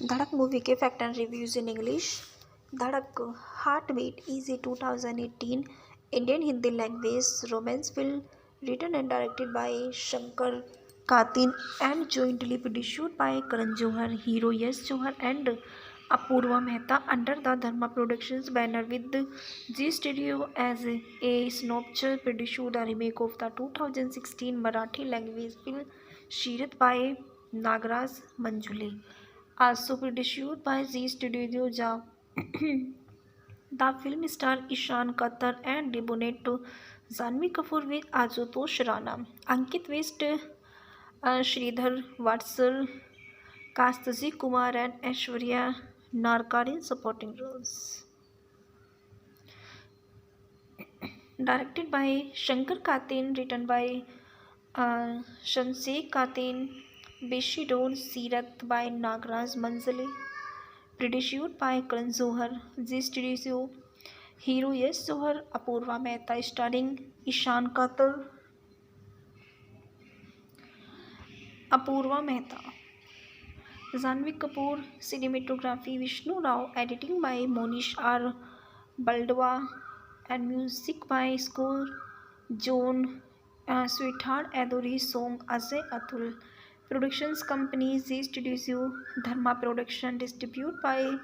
धड़क मूवी के fact and reviews in English. Dhadak heart beat is a 2018 Indian Hindi language romance film written and directed by Shankar Katin and jointly produced by Karan Johar, hero Yash Johar and Apurva Mehta under the Dharma Productions banner with G Studio as a synopsis produced the remake of the 2016 Marathi language film Shirat by Nagraj Manjule. Also produced by Z Studio Ja. The film stars Ishan Katar and debuted Janhvi Kapoor with Ashutosh Rana, Ankit West, Sridhar Vatsal, Kastaji Kumar and Aishwarya Narkar in supporting roles. Directed by Shankar Katin, written by Shamsek Katin, Beshidor Sirat by Nagraj Manzale, produced by Karan Johar, G Studio, hero Yash Johar, Apurva Mehta, starring Ishan Katar, Apurva Mehta, Janhvi Kapoor, cinematography Vishnu Rao, editing by Monish R. Baldwa, and music by score John Sweetheart Adori, song Ajay Atul. Productions company G Studio, Dharma Production, distributed by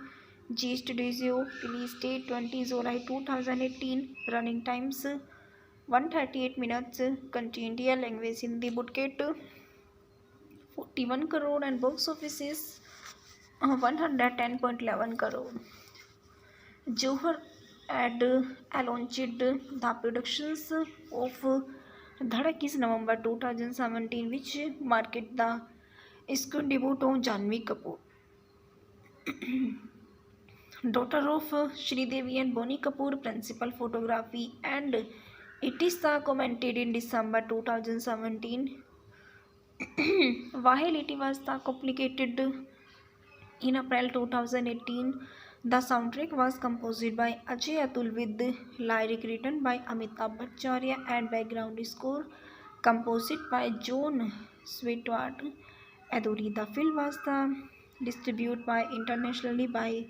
G Studio. Release date 20 July 2018. Running times 138 minutes. Country India, language Hindi. Budget 41 crore and box office is 110.11 crore. Johar had launched the productions of Dhadak is November 2017, which marked the screen debut of Janhvi Kapoor, daughter of Sridevi and Bonnie Kapoor, principal photography, and it is commented in December 2017. While it was complicated in April 2018, the soundtrack was composed by Ajay Atul with lyric written by Amitabh Bhattacharya and background score composed by John Sweetheart Adori. The film was distributed by internationally by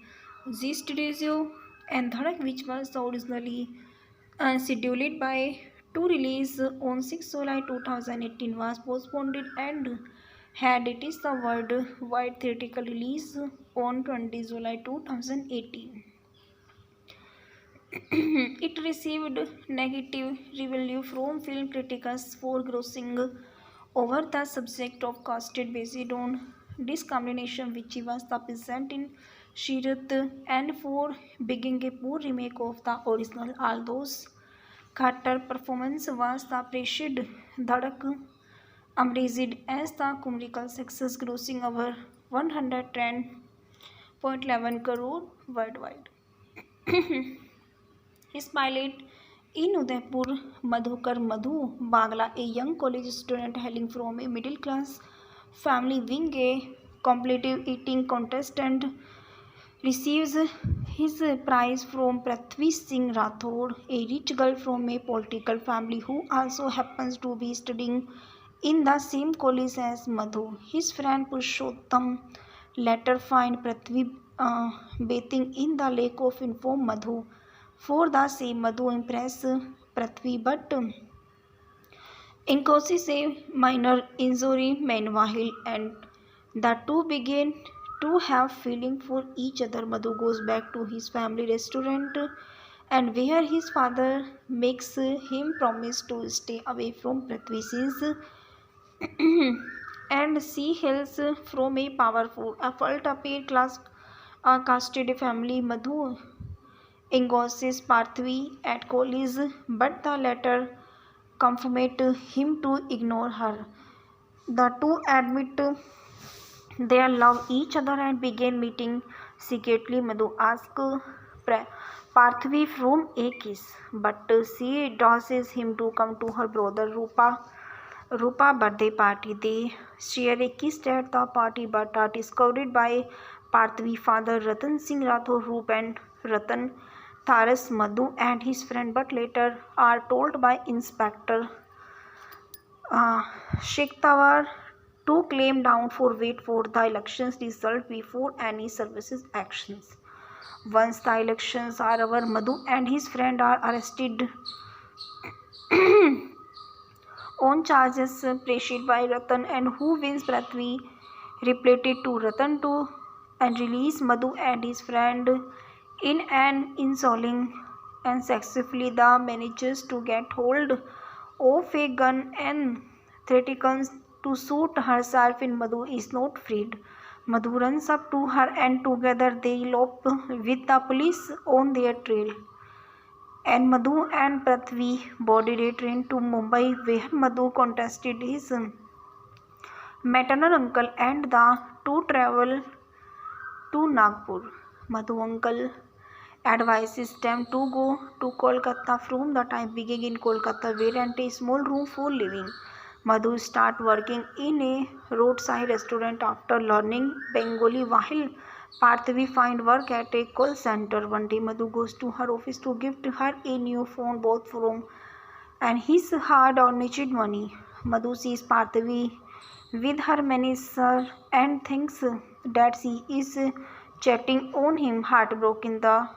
Z Studio, and Dhadak, which was originally scheduled by to release on 6 July 2018, was postponed and had it is the worldwide theatrical release on 20 July 2018. It received negative review from film critics for grossing over the subject of casted based on discrimination, which was the present in Shirat, and for being a poor remake of the original. Although Khattar performance was the praised, Dhadak emerged as the commercial success, grossing over 110.11 crore worldwide. His pilot in Udaipur, Madhukar Madhu Bagla, a young college student hailing from a middle class family, winning a competitive eating contest and receives his prize from Prithvi Singh Rathod, a rich girl from a political family who also happens to be studying in the same college as Madhu. His friend Purushottam later find Prithvi bathing in the lake of inform Madhu. For the same, Madhu impress Prithvi, but causes a minor injury meanwhile, and the two begin to have feeling for each other. Madhu goes back to his family restaurant and where his father makes him promise to stay away from Prithvi since and she hails from a powerful, affluent upper class casted family. Madhu engages Prithvi at college, but the latter confirmed him to ignore her. The two admit they love each other and begin meeting secretly. Madhu asks Prithvi from a kiss, but she doses him to come to her brother Rupa birthday party. They share a kiss at the party, but are discovered by Prithvi father Ratan Singh Rathod. Rup and Ratan Tharas Madhu and his friend, but later are told by Inspector Shektawar to claim down for wait for the elections result before any services actions. Once the elections are over, Madhu and his friend are arrested on charges pressed by Ratan, and who wins Prithvi reported to Ratan to and release Madhu and his friend in an insulting and successfully the manages to get hold of a gun and threatens to shoot herself in Madhu is not freed. Madhu runs up to her and together they elope with the police on their trail. And Madhu and Prithvi body train to Mumbai where Madhu contested his maternal uncle and the two travel to Nagpur. Madhu uncle advises them to go to Kolkata from the time being in Kolkata where rent a small room for living. Madhu start working in a roadside restaurant after learning Bengali while Parthavi find work at a call center. One day Madhu goes to her office to gift her a new phone bought from and his hard-earned money. Madhu sees Parthavi with her manager and thinks that she is chatting on him. Heartbroken, the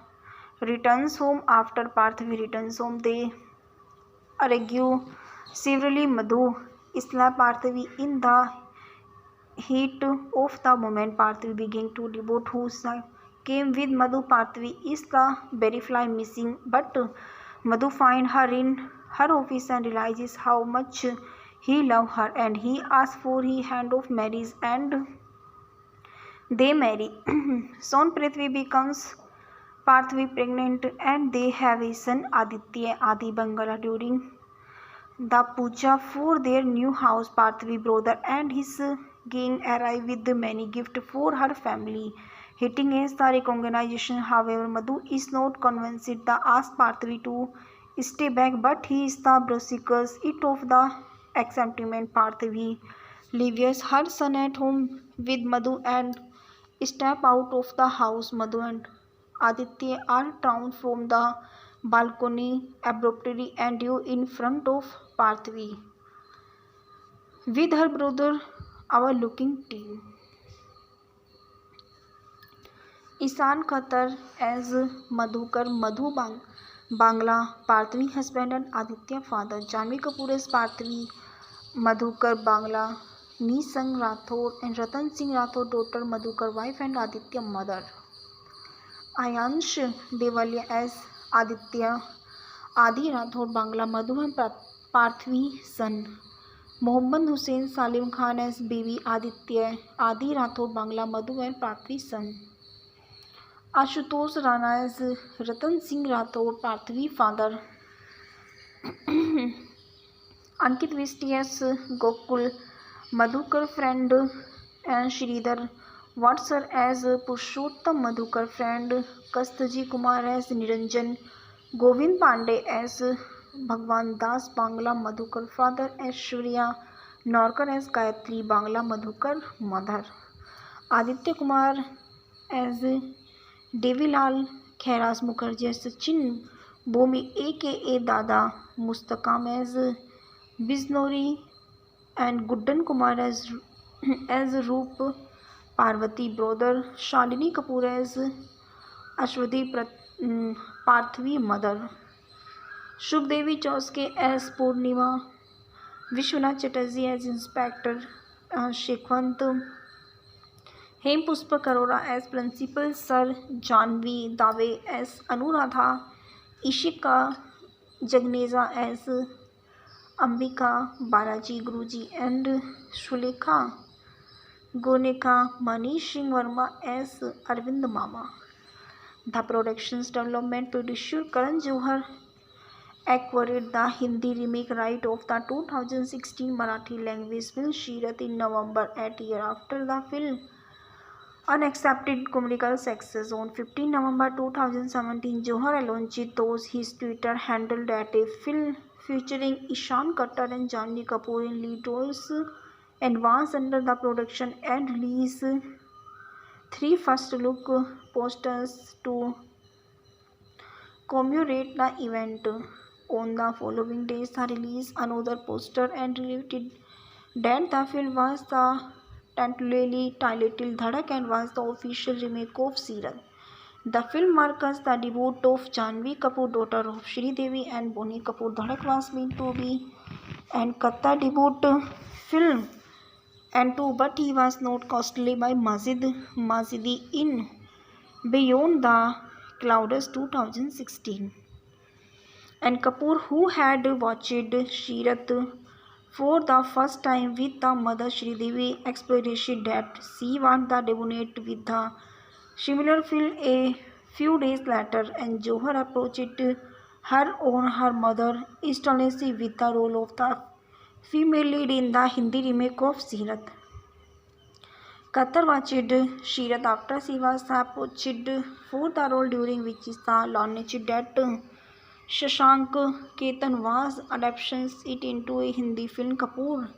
returns home. After Parthavi returns home, they argue severely. Madhu slaps Parthavi in the heat of the moment. Parthavi began to devote who came with Madhu. Parthavi is the very fly missing, but Madhu finds her in her office and realizes how much he loves her, and he asks for her hand of marriage and they marry. Soon Prithvi becomes Parthavi pregnant and they have a son Aditya Adi Bangala. During the puja for their new house, Parthavi brother and his gang arrive with many gifts for her family. Hitting as the recognition, however, Madhu is not convinced. They ask Parthavi to stay back, but he is the brusques it of the acceptance. Parthavi leaves her son at home with Madhu and step out of the house. Madhu and Aditya are thrown from the balcony abruptly and due in front of Parthavi with her brother overlooking team. Ishan Khatter as Madhukar Madhu Bangla, Parthavi husband and Aditya father. Janvi Kapoor as Parthavi, Madhukar Bangla, Nisang Rathod and Ratan Singh Rathod daughter, Madhukar wife and Aditya mother. Ayansh Devalia as Aditya, Adi Rathod Bangla, Madhu and Parthavi son. Mohammad Hussain Salim Khan as baby Aditya, Adi Rathod Bangla, Madhu and Parthavi son. Ashutosh Rana as Ratan Singh Rathod, Parthavi father. Ankit Vishti as Gokul, Madhukar friend and Shridhar Vatsar as Purushottam, Madhukar friend. Kastaji Kumar as Niranjan, Govind Pandey as Bhagwan Das Bangla, Madhukar father. Aishwarya Norkar as Gayatri Bangla, Madhukar mother. Aditya Kumar as Devilal Khairas Mukherjee as Sachin Bomi aka Dada, Mustakam as Biznori and Guddan Kumar as Roop Parvati brother. Shalini Kapoor as Ashwati Parthavi mother. Shubhdevi Chauske as Purnima. Vishwanath Chatterjee as Inspector Shekhwant. Hem Pushpak Arora as Principal. Sir Janvi Dave as Anuradha. Ishika Jagneja as Ambika Balaji Guruji and Shulekha Goneka. Manish Singh Verma as Arvind Mama. The production's development producer Karan Johar acquired the Hindi remake right of the 2016 Marathi language film Shirat in November, 8 years after the film unaccepted commercial success. On 15 November 2017, Johar launched his Twitter handle that a film featuring Ishan Khatter and Janvi Kapoor in lead roles advanced under the production and released 3 first-look posters to commemorate the event. On the following days, they released another poster and related That the film was the tentatively titled Dhadak and was the official remake of Sirat. The film marks the debut of Janhvi Kapoor, daughter of Sri Devi and Bonnie Kapoor. Dhadak was meant to be an Katta debut film and too, but he was not costly by Mazidi in Beyond the Clouds 2016. And Kapoor, who had watched Shirat for the first time with the mother Sridevi, expressed that she wanted the debut with the similar film a few days later, and Johar approached her on her mother instantly with the role of the female lead in the Hindi remake of Sirat. Katar watched Shirat after she was approached for the role, during which is the launch that Shashank Ketan was adaptations it into a Hindi film. Kapoor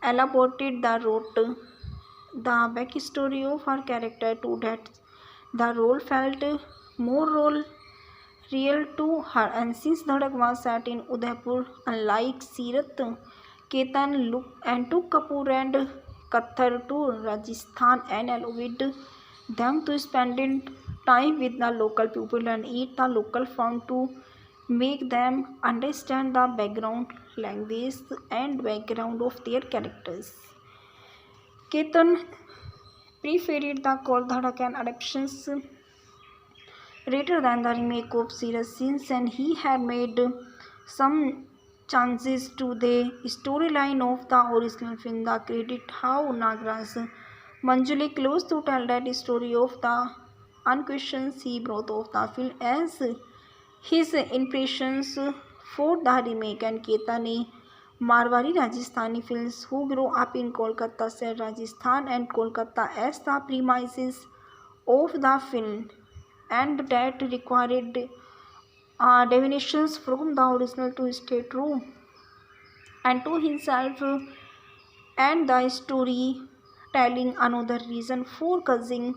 elaborated the wrote the backstory of her character to that the role felt more role real to her, and since Dhadak was set in Udaipur, unlike Sirat, Ketan looked and took Kapoor and Kathar to Rajasthan and allowed them to spend time with the local people and eat the local food to make them understand the background, language, and background of their characters. Ketan preferred the Kol Dhadak and adaptations rather than the remake of Sirat since, and he had made some changes to the storyline of the original film. The credit how Nagraj Manjuli close to tell that story of the unquestions he brought of the film as his impressions for the remake, and Ketan ने Marwari Rajasthani films who grew up in Kolkata said Rajasthan and Kolkata as the premises of the film, and that required definitions from the original to stay true and to himself and the story telling. Another reason for cousin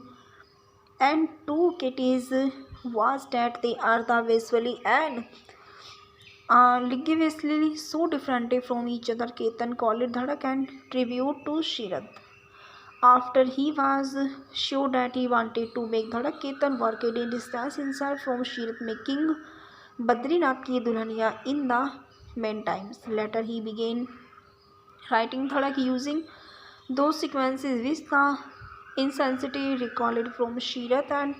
and two kitties was that they are the visually and linguistically so different from each other. Ketan called Dhadak and tribute to Shirat. After he was sure that he wanted to make Dhadak, Ketan worked in distance himself from Shirat, making Badrinath Ki Dulhaniya in the meantime. Later he began writing Dhadak using those sequences which the insensitive recalled from Shirat and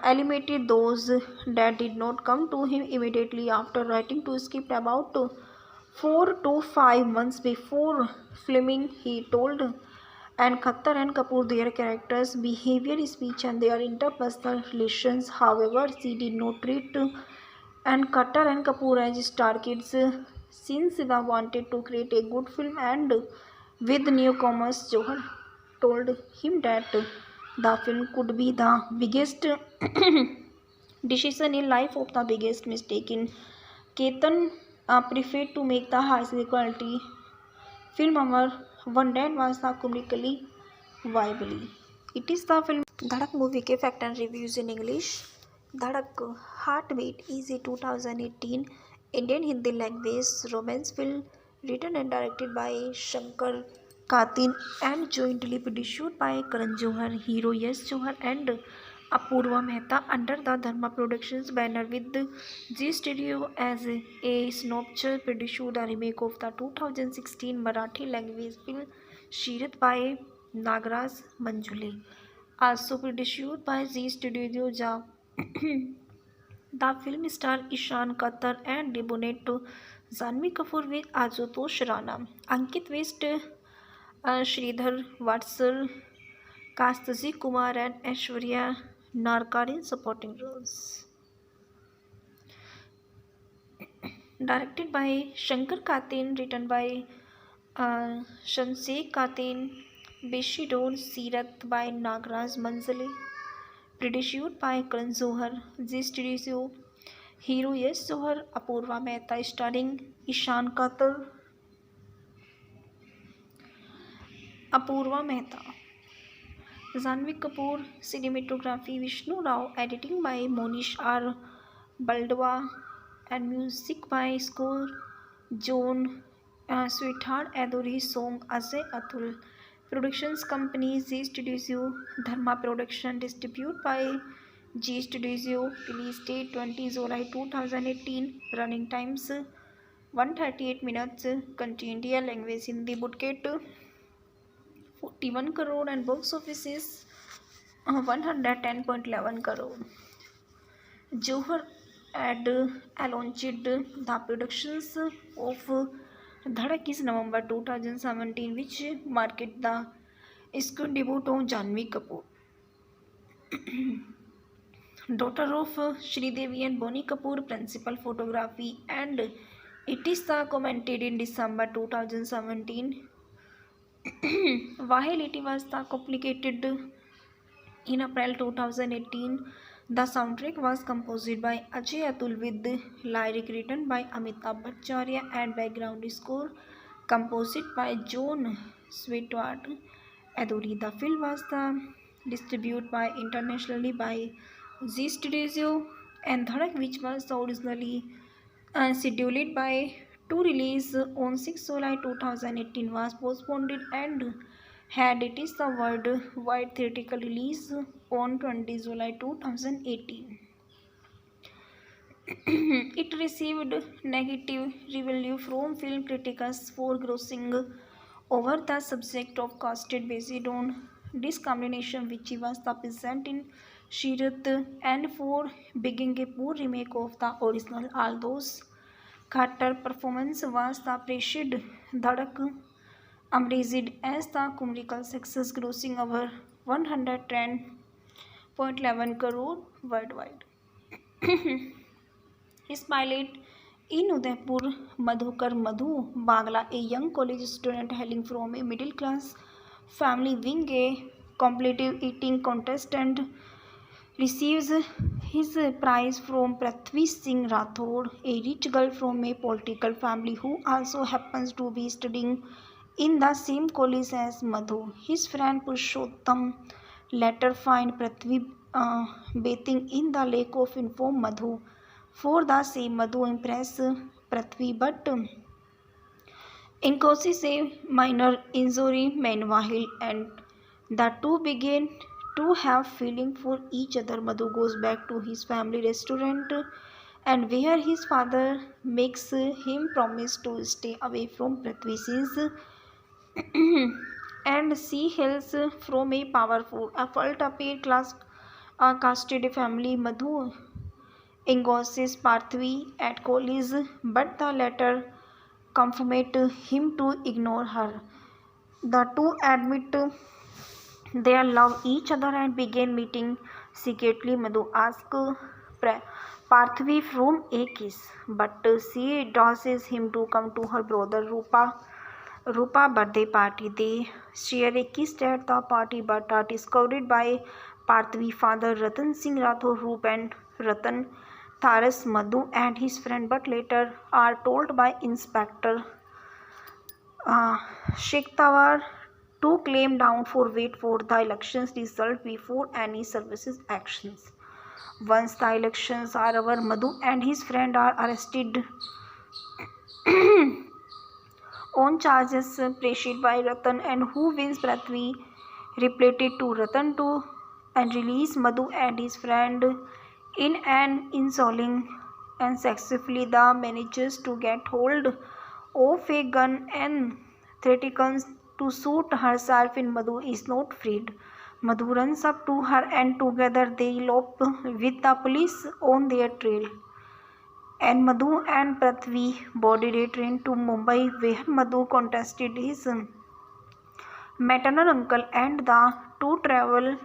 eliminated those that did not come to him immediately after writing to script. About 4 to 5 months before filming, he told and Khattar and Kapoor their characters' behavior, speech, and their interpersonal relations. However, she did not treat and Khattar and Kapoor as star kids since they wanted to create a good film, and with newcomers, Johar told him that the film could be the biggest decision in life of the biggest mistake in. Ketan preferred to make the high quality film our one that was the comedically viable. It is the film Dhadak movie के fact and reviews in English. Dhadak Heartbeat is a 2018 Indian Hindi language romance film written and directed by Shankar Katin and jointly produced by Karan Johar, Hero Yash Johar and Apurva Mehta under the Dharma Productions banner, with G Studio as a synopsis produced the remake of the 2016 Marathi language film Shirat by Nagraj Manjule, also produced by Z Studio Ja. The film stars Ishan Khattar and debuted Janhvi Kapoor with Ashutosh Rana, Ankit West, Sridhar Vatsal, Kastasi Kumar, and Aishwarya Narkar in supporting roles. Directed by Shankar Katin, written by Shamsek Katin, Beshidor Sirat by Nagraj Manjale, produced by Karan Johar, Z Studio, Hero Yash Johar, Apurva Mehta, starring Ishan Khattar, Apurva Mehta, Janhvi Kapoor, cinematography Vishnu Rao, editing by Monish R. Baldwa, and music by score John Sweetheart Adori song Ajay Atul. Productions company G Studio Dharma Production distribute by G Studio. Release date 20 July 2018. Running times 138 minutes. Country India. Language Hindi. Budget 41 crore and box office is 110.11 crore. Johar had launched the productions of Dhadak is November 2017, which marked the screen debut of Janhvi Kapoor, daughter of Sridevi and Bonnie Kapoor, principal photography, and it is commented in December 2017. While it was complicated in April 2018, the soundtrack was composed by Ajay Atul with lyric written by Amitabh Bhattacharya and background score composed by John Sweetheart Adori. The film was distributed by internationally by Z Studio, and Dhadak, which was originally scheduled by to release on 6 July 2018, was postponed and had it is the worldwide theatrical release on 20 July 2018. It received negative review from film critics for grossing over the subject of casted based on discrimination, which was the present in Shirat, and for being a poor remake of the original. Although Khattar performance was the praised, Dhadak emerged as the commercial success, grossing over 110.11 crore worldwide. His pilot in Udaipur, Madhukar Madhu Bagla, a young college student hailing from a middle class family, winning a competitive eating contest and receives his prize from Prithvi Singh Rathod, a rich girl from a political family who also happens to be studying in the same college as Madhu. His friend Purushottam later find Prithvi bathing in the lake of inform Madhu. For the same, Madhu impress Prithvi, but causes a minor injury meanwhile, and the two begin to have feeling for each other. Madhu goes back to his family restaurant, and where his father makes him promise to stay away from Prithvi since and she hails from a powerful, affluent upper class casted family. Madhu engages Prithvi at college, but the latter confirmed him to ignore her. The two admit they love each other and begin meeting secretly. Madhu asks Prithvi from a kiss, but she doses him to come to her brother Rupa birthday party. They share a kiss at the party, but are discovered by Prithvi father Ratan Singh Rathod. Rup and Ratan Tharas Madhu and his friend, but later are told by Inspector Sheikh Tawar to claim down for wait for the elections result before any services actions. Once the elections are over, Madhu and his friend are arrested on charges pressed by Ratan, and who wins Prithvi reported to Ratan to and release Madhu and his friend in an insulting and successfully the manages to get hold of a gun and threatens to shoot herself in Madhu is not freed. Madhu runs up to her and together they elope with the police on their trail. And Madhu and Prithvi boarded a train to Mumbai, where Madhu contested his maternal uncle and the two travel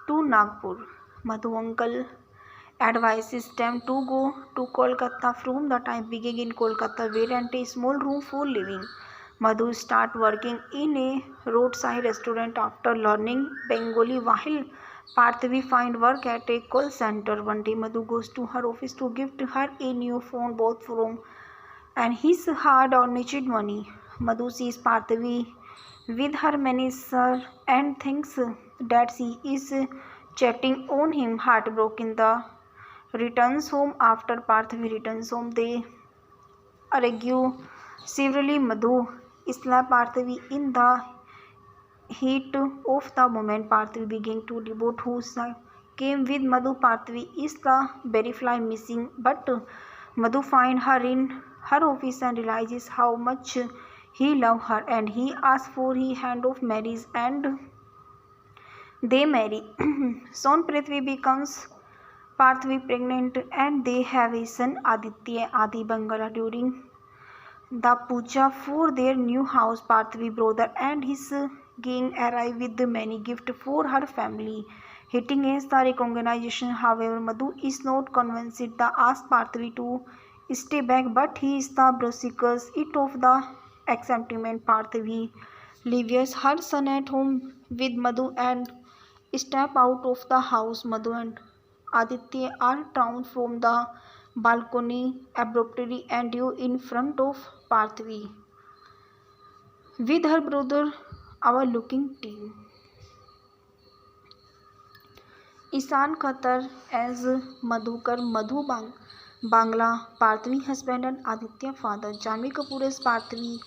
to Nagpur. Madhu uncle advises them to go to Kolkata from the time being in Kolkata, where rent a small room for living. Madhu start working in a roadside restaurant after learning Bengali, while Prithvi find work at a call center. One day Madhu goes to her office to gift her a new phone bought from and his hard-earned money. Madhu sees Prithvi with her manager and thinks that she is chatting on him. Heartbroken, the returns home. After Prithvi returns home, they argue Severely, Madhu slapped Parthavi in the heat of the moment. Parthavi began to devote who came with Madhu. Parthavi is the berry fly missing, but Madhu finds her in her office and realizes how much he loves her, and he asks for her hand of marriage, and they marry. Soon Prithvi becomes Parthavi pregnant, and they have a son Aditya Adi Bangala. During the puja for their new house, Parthavi brother and his gang arrive with many gifts for her family. Hitting against the recognition, however, Madhu is not convinced. They ask Parthavi to stay back, but he is the brusques it of the acceptment. Parthavi leaves her son at home with Madhu and step out of the house. Madhu and Aditya are thrown from the balcony abruptly and due in front of Parthavi with her brother overlooking team. Ishan Khattar as Madhukar Madhu Bangla, Parthavi husband and Aditya father. Janvi Kapoor as Parthavi,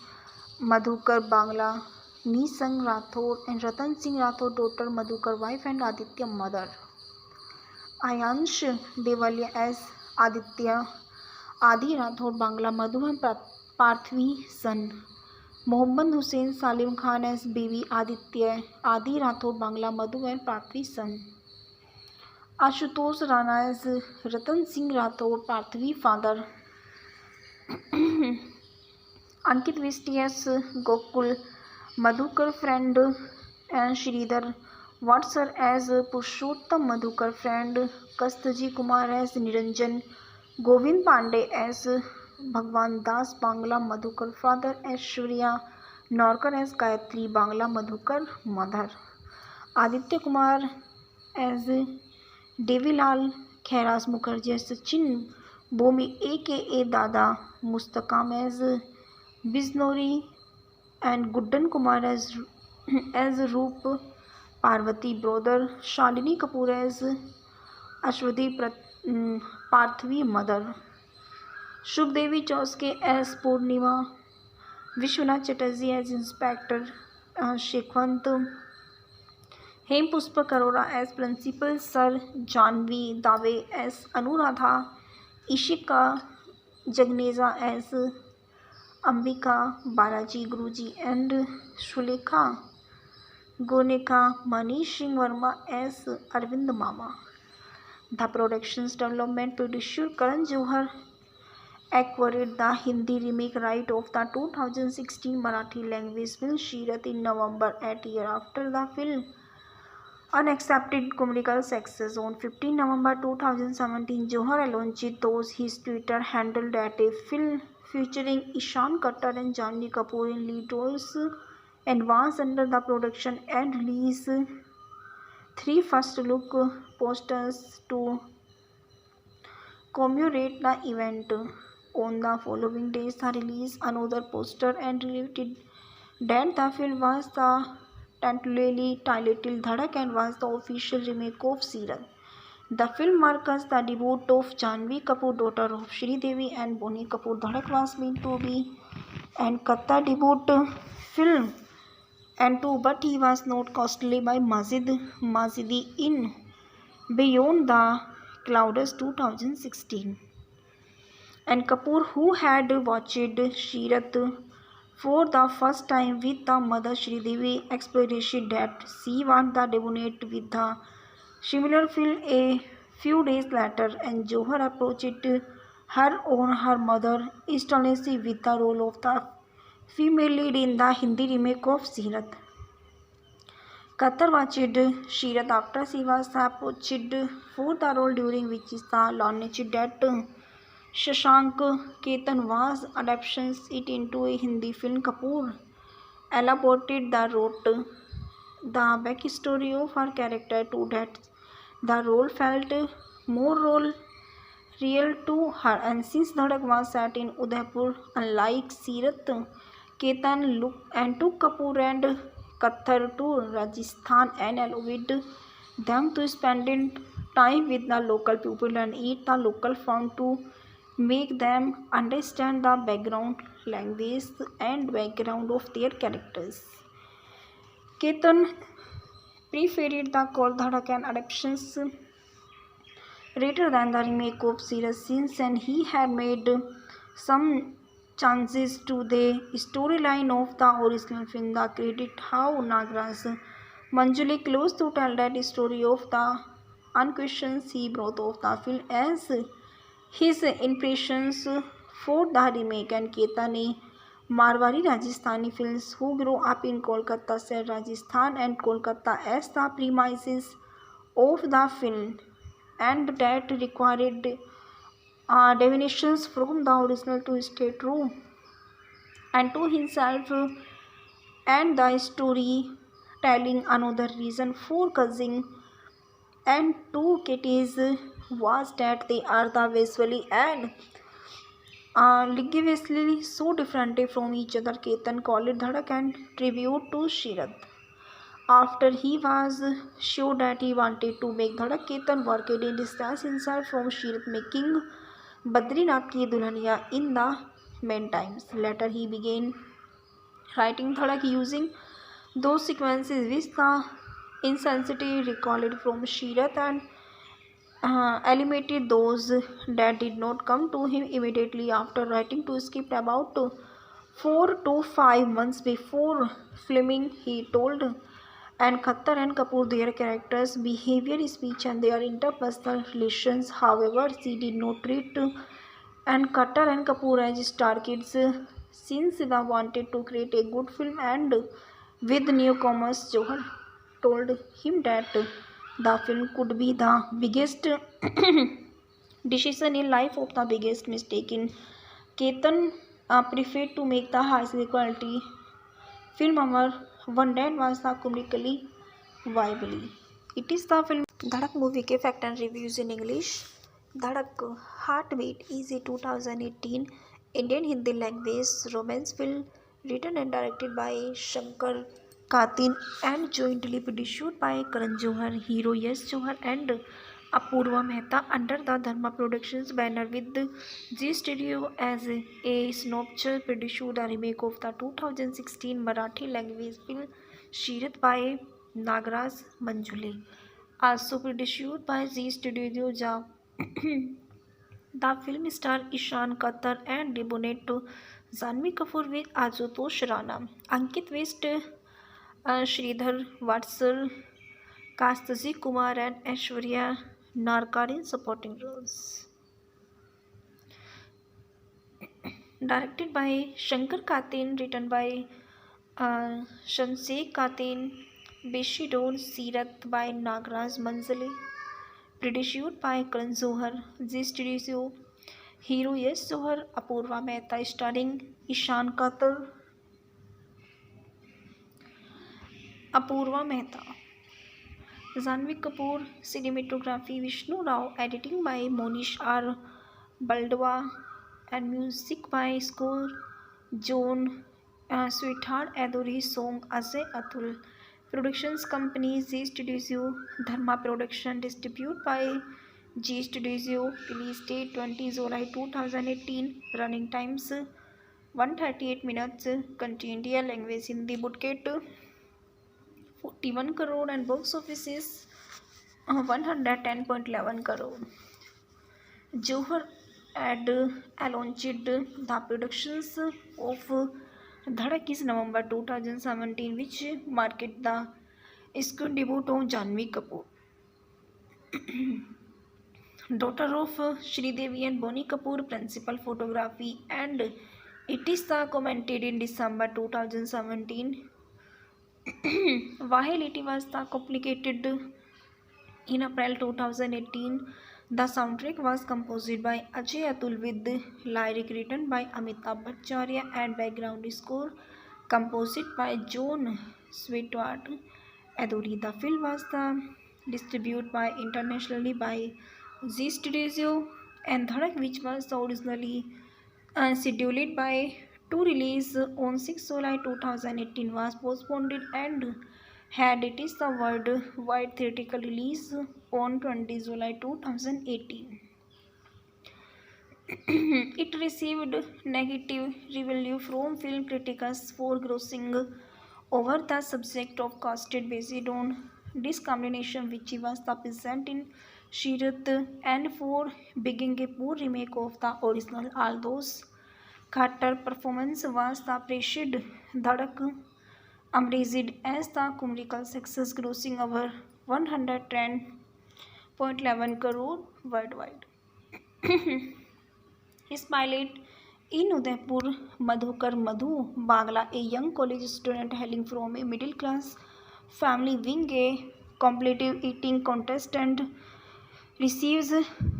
Madhukar Bangla, Nisang Rathod and Ratan Singh Rathod daughter, Madhukar wife and Aditya mother. Ayansh Devalia as Aditya, Adi Rathod Bangla, Madhu and Parthavi son. Mohammad Hussain Salim Khan as Bibi Aditya, Adi Rathod Bangla, Madhu and Parthavi son. Ashutosh Rana as Ratan Singh Rathod, Parthavi father. Ankit Vishti as Gokul, Madhukar friend, and Shridhar Vatsar as Purushottam, Madhukar friend. Kastaji Kumar as Niranjan, Govind Pandey as Bhagwan Das Bangla, Madhukar father. Aishwarya Norkar as Gayatri Bangla, Madhukar mother. Aditya Kumar as Devilal Khairas Mukherjee as Sachin Bomi aka Dada, Mustakam as Biznori and Guddan Kumar as Roop Parvati brother. Shalini Kapoor as Ashwati Parthavi mother. Shubdevi Chauske as Purnima. Vishwanath Chatterjee as Inspector Shekhwant. Hem Pushpak Arora as Principal. Sir Janvi Dave as Anuradha. Ishika Jagneza as Ambika Balaji Guruji and Shulekha Goneka. Manish Singh Verma as Arvind Mama. The production's development producer Karan Johar acquired the Hindi remake right of the 2016 Marathi language film Shirat in November, 8 years after the film unaccepted commercial success. On 15 November 2017, Johar launched those his Twitter handle that a film featuring Ishan Khattar and Janvi Kapoor in lead roles advanced under the production and released 3 first look posters to commemorate the event. On the following days, the release another poster and related that the film was the tentatively titled Dhadak and was the official remake of Sirat. The film marks the debut of Janvi Kapoor, daughter of Shri Devi and Bonnie Kapoor. Dhadak was meant to be an Khattar debut film and too, but he was not costly by Mazidi in Beyond the Clouds 2016. And Kapoor, who had watched Shirat for the first time with the mother Sridevi, expressed that she wanted the debut with the similar film a few days later, and Johar approached her on her mother instantly with the role of the female lead in the Hindi remake of Sirat. Khattar watched Shirat after she was approached for the role, during which is the launch that Shashank Ketan was adaptations it into a Hindi film. Kapoor elaborated the wrote the backstory of her character to that the role felt more real to her, and since Dhadak was set in Udaipur, unlike Sirat, Ketan looked and took Kapoor and Khattar to Rajasthan and allowed them to spend time with the local people and eat the local food to make them understand the background, language, and background of their characters. Ketan preferred the Kol Dhadakan adaptations rather than the remake of serious scenes, and he had made some changes to the storyline of the original film. The credit how Nagraj Manjuli close to tell that story of the unquestions he brought of the film as his impressions for the remake. And Ketan Marwari Rajasthani films who grew up in Kolkata said Rajasthan and Kolkata as the premises of the film, and that required definitions from the original to stay true and to himself. And the story telling another reason for cousin and two kitties was that they are the visually and linguistically so different from each other. Ketan called Dhadak and tribute to Shirad. After he was sure that he wanted to make Dhadak, Ketan worked in distance himself from Shirad, making Badrinath Ki Dulhaniya in the meantime. Later he began writing Dhadak using those sequences which the insensitive recalled from Shirath, and eliminated those that did not come to him immediately after writing to script. About 4 to 5 months before filming, he told and Khattar and Kapoor their characters' behavior, speech, and their interpersonal relations. However, she did not treat and Khattar and Kapoor as star kids, since they wanted to create a good film. And with newcomers, Johar told him that the film could be the biggest decision in life of the biggest mistake in. Ketan preferred to make the high quality film our one that was the comedically viable. It is the film Dhadak movie के fact and reviews in English. धड़क Heartbeat is a 2018 Indian Hindi language romance film written and directed by Shankar Katin and jointly produced by Karan Johar, hero Yash Johar, and Apurva Mehta under the Dharma Productions banner, with G Studio as a synopsis produced the remake of the 2016 Marathi language film Shirat by Nagraj Manjule, also produced by Z Studio Ja. The film stars Ishan Khattar and debuted Janhvi Kapoor with Ashutosh Rana, Ankit West, Sridhar Vatsal, Kastasi Kumar, and Aishwarya Narkar in supporting roles. Directed by Shankar Katin, written by Shamsek Katin, Beshidor Sirat by Nagraj Manzale, produced by Karan Johar, G Studio, hero Yash Johar, Apurva Mehta, starring Ishan Khattar, Apurva Mehta, Janhvi Kapoor, cinematography Vishnu Rao, editing by Monish R. Baldwa, and music by score John Sweetheart Adori, song Ajay Atul. Productions company G Studio, Dharma Production, distributed by G Studio. Release date 20 July 2018. Running times 138 minutes. Country India, language Hindi. Budget 41 crore and box office is 110.11 crore. Johar had launched the productions of Dhadak is November 2017, which marked the screen debut of Janhvi Kapoor, daughter of Sridevi and Bonnie Kapoor, principal photography, and it is commented in December 2017. While it was complicated in April 2018, the soundtrack was composed by Ajay Atul with lyric written by Amitabh Bhattacharya and background score composed by John Sweetheart Adori. The film was distributed by internationally by Z Studio, and Dhadak, which was originally scheduled by to release on 6 July 2018, was postponed and had it is the worldwide theatrical release on 20 July 2018. It received negative review from film critics for grossing over the subject of casted based on discrimination, which was the present in Shirat, and for being a poor remake of the original. Although Khattar performance was the praised, Dhadak emerged as the commercial success, grossing over 110.11 crore worldwide. His pilot in Udaipur, Madhukar Madhu Bangla, a young college student hailing from a middle class family, wing a competitive eating contest and receives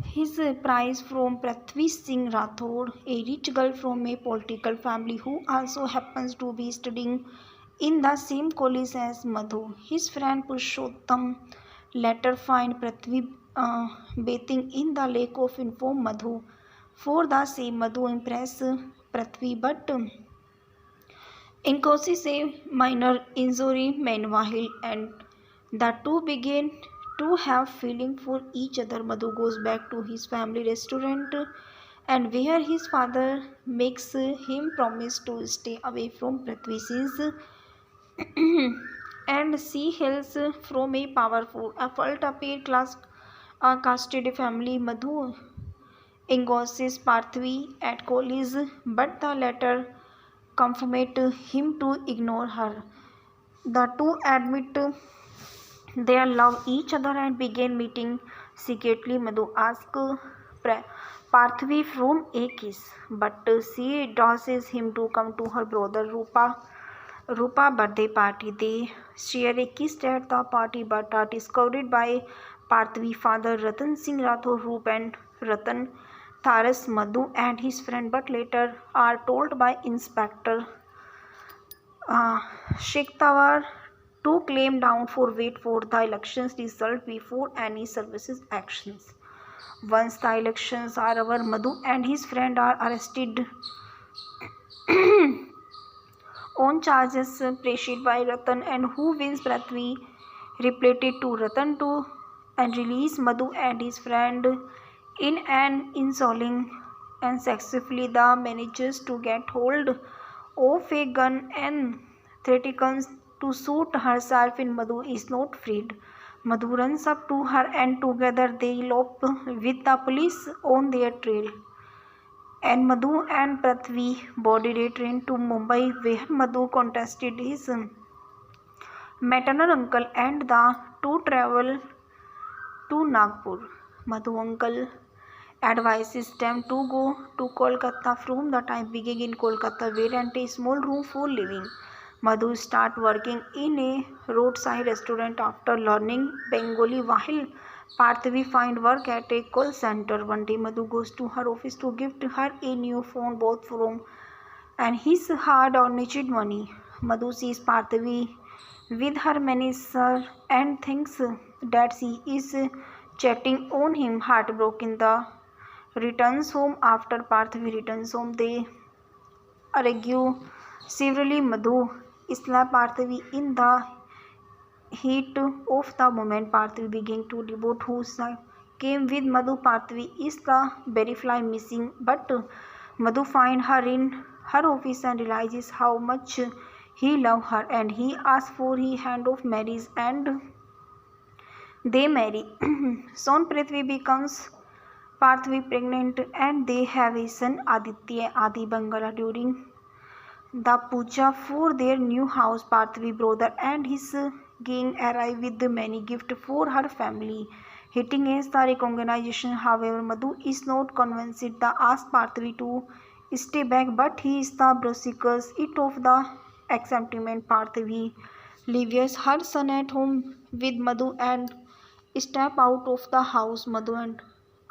his prize from Prithvi Singh Rathod, a rich girl from a political family who also happens to be studying in the same college as Madhu. His friend Purushottam later find Prithvi bathing in the lake of inform Madhu. For the same, Madhu impress Prithvi, but encounters a minor injury meanwhile, and the two begin to have feeling for each other. Madhu goes back to his family restaurant and where his father makes him promise to stay away from Prithvi since and she hails from a powerful, affluent upper class casted family. Madhu engages Prithvi at college, but the latter confirmed him to ignore her. The two admit they love each other and begin meeting secretly. Madhu asks Prithvi from a kiss, but she doses him to come to her brother Rupa birthday party. They share a kiss at the party but are discovered by Prithvi father Ratan Singh Rathod. Rup and Ratan Tharas Madhu and his friend, but later are told by Inspector Sheikh Tawar to claim down for wait for the elections result before any services actions. Once the elections are over, Madhu and his friend are arrested on charges pressed by Ratan, and who wins Prithvi reported to Ratan to and release Madhu and his friend in an insulting and successfully the manages to get hold of a gun and threatens to shoot herself in Madhu is not freed. Madhu runs up to her and together they elope with the police on their trail. And Madhu and Prithvi boarded a train to Mumbai where Madhu contested his maternal uncle and the two travel to Nagpur. Madhu uncle advises them to go to Kolkata from the time being in Kolkata where rent a small room for living. Madhu start working in a roadside restaurant after learning Bengali while Prithvi find work at a call center. One day Madhu goes to her office to gift her a new phone bought from and his hard-earned money. Madhu sees Prithvi with her manager and thinks that she is chatting on him. Heartbroken, the returns home. After Prithvi returns home, they argue severely. Madhu slaps Prithvi in the heat of the moment. Prithvi begins to devote who came with Madhu. Prithvi is the verify missing, but Madhu finds her in her office and realizes how much he loves her, and he asks for her hand of marriage and they marry. Soon Prithvi becomes Prithvi pregnant and they have a son Aditya Adi Bangala. During the puja for their new house, Prithvi brother and his gang arrive with many gifts for her family. Hitting as the recognition, however, Madhu is not convinced. They ask Prithvi to stay back, but he is the brusques it of the acceptment. Prithvi leaves her son at home with Madhu and step out of the house. Madhu and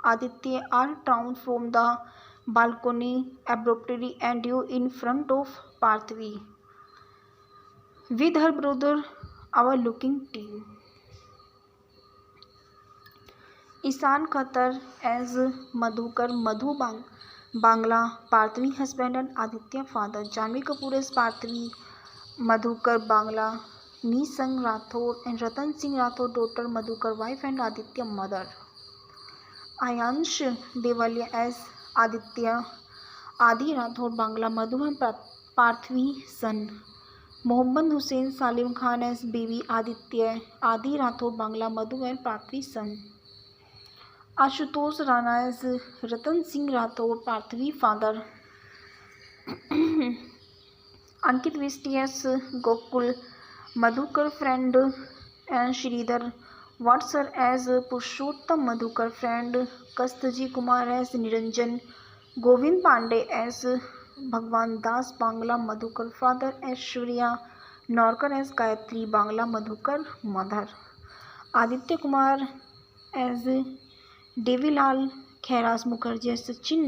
Aditya are thrown from the balcony abruptly and due in front of Prithvi with her brother overlooking team. Ishan Khattar as Madhukar Madhu Bangla, Prithvi husband and Aditya father. Janhvi Kapoor as Prithvi, Madhukar Bangla, Nisang Rathod and Ratan Singh Rathod daughter, Madhukar wife and Aditya mother. Ayansh Devalia as Aditya Adi Rathore Bangla Madhuban Parthavi son Mohammad Hussain Salim Khan as बीवी Aditya Adi Rathore Bangla Madhuban Parthavi son Ashutosh Rana as Ratan Singh Rathore Parthavi father Ankit Vishti as Gokul Madhukar friend and Shridhar Watsar as Purushottam Madhukar friend कस्तजी Kumar as Niranjan Govind Pandey as Bhagwan Das Bangla Madhukar father Aishwarya Naurkar as Gayatri Bangla Madhukar mother Aditya Kumar as Devilal Khairaj Mukherjee as Sachin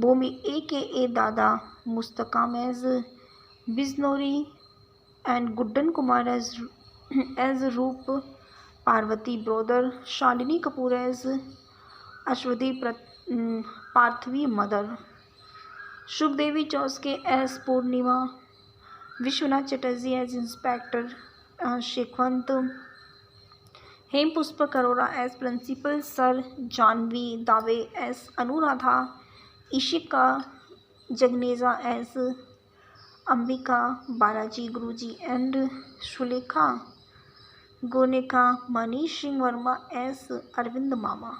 Bhumi a Dada Mustakam as Bijnauri and Guddan Kumar as Roop Parvati brother Shalini Kapoor as Ashwati Parthavi mother Shubhdevi Chauske as Purnima Vishwanath Chatterjee as inspector Shekhwant Hem Pushpak Arora as principal sir Janvi Dave as Anuradha Ishika Jagneja as Ambika Balaji Guruji and Sulekha Goneka Manish Singh Verma as Arvind Mama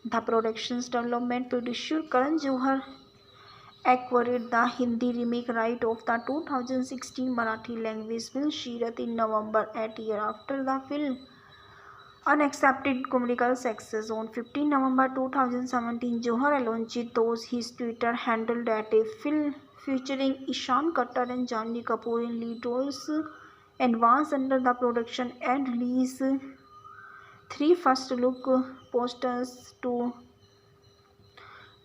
the productions development producer Karan Johar acquired the Hindi remake right of the 2016 Marathi language film Shirat in November, 8 years after the film unaccepted commercial success. On 15 November 2017, Johar launched those his Twitter handle that a film featuring Ishan Khattar and Janhvi Kapoor in lead roles advanced under the production and released 3 first look posters to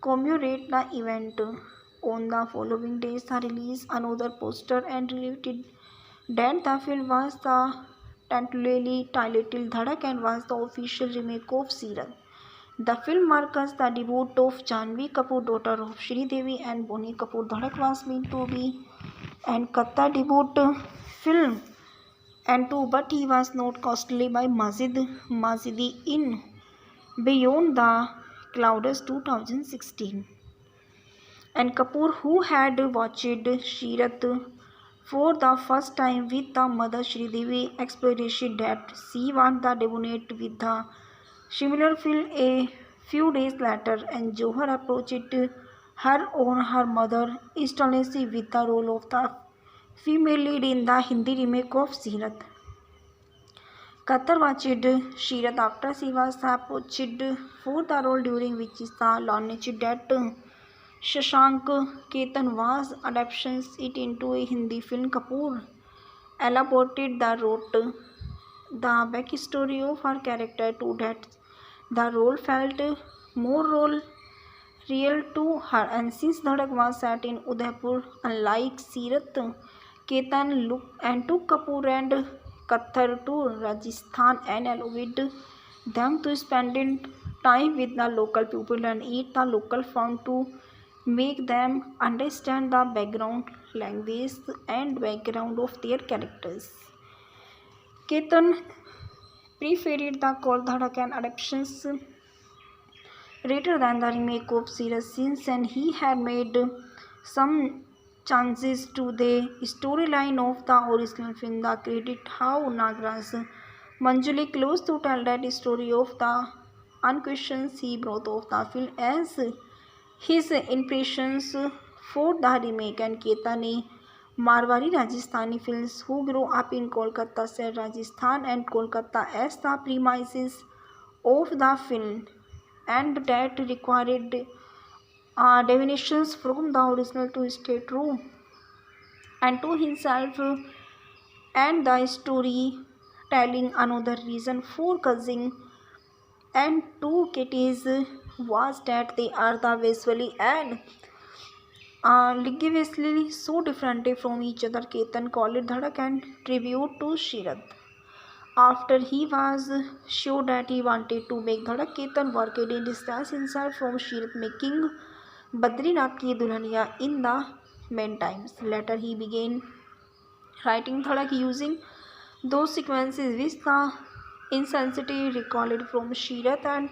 commemorate the event. On the following days, the release another poster and related that the film was the tentatively titled Dhadak and was the official remake of Sirat. The film marks the debut of Janhvi Kapoor, daughter of Sridevi and Bonnie Kapoor. Dhadak was meant to be and Katta debut film and too, but he was not costly by Mazidi in Beyond the Clouds 2016. And Kapoor, who had watched Shirat for the first time with the mother Sridevi, expressed that she wanted the debut with the similar film a few days later, and Johar approached her on her mother instantly with the role of the female lead in the Hindi remake of Sirat. Khattar watched Shirat after she was approached for the role, during which is the launch that Shashank Ketan was adapting it into a Hindi film. Kapoor elaborated wrote the backstory of her character to that the role felt more real to her, and since Dhadak was set in Udaipur, unlike Sirat, Ketan took Kapoor and Khattar to Rajasthan and allowed them to spend time with the local people and eat the local food to make them understand the background, language and background of their characters. Ketan preferred the Kol Dhadak and adaptations rather than the remake of Sirat since, and he had made some changes to the storyline of the original film. The credit how Nagraj Manjuli close to tell that story of the unquestions he brought of the film as his impressions for the remake. And Ketan ने Marwari Rajasthani films who grew up in Kolkata said Rajasthan and Kolkata as the premises of the film, and that required deviations from the original to stay true and to himself and the story telling. Another reason for causing and two kitties was that they are the visually and linguistically so different from each other. Ketan called Dhadak and tribute to Shirat. After he was sure that he wanted to make Dhadak, Ketan worked in distance himself from Shirat, making Badrinath Ki Dulhaniya in the meantime. Later he began writing Dhadak using those sequences which the insensitive recalled from Shirat, and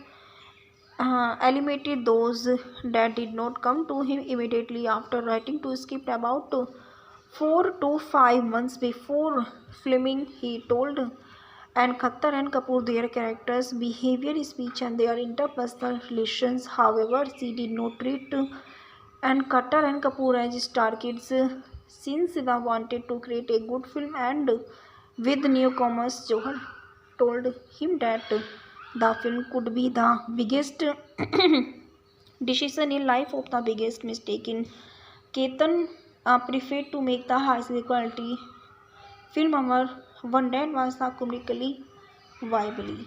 eliminated those that did not come to him immediately after writing to script about 4 to 5 months before filming, he told. And Khattar and Kapoor, their characters' behavior, speech, and their interpersonal relations, however, she did not treat and Khattar and Kapoor as star kids since they wanted to create a good film and with newcomers. Johar told him that the film could be the biggest decision in life of the biggest mistake in Ketan preferred to make the high quality film our one that was the comically viable.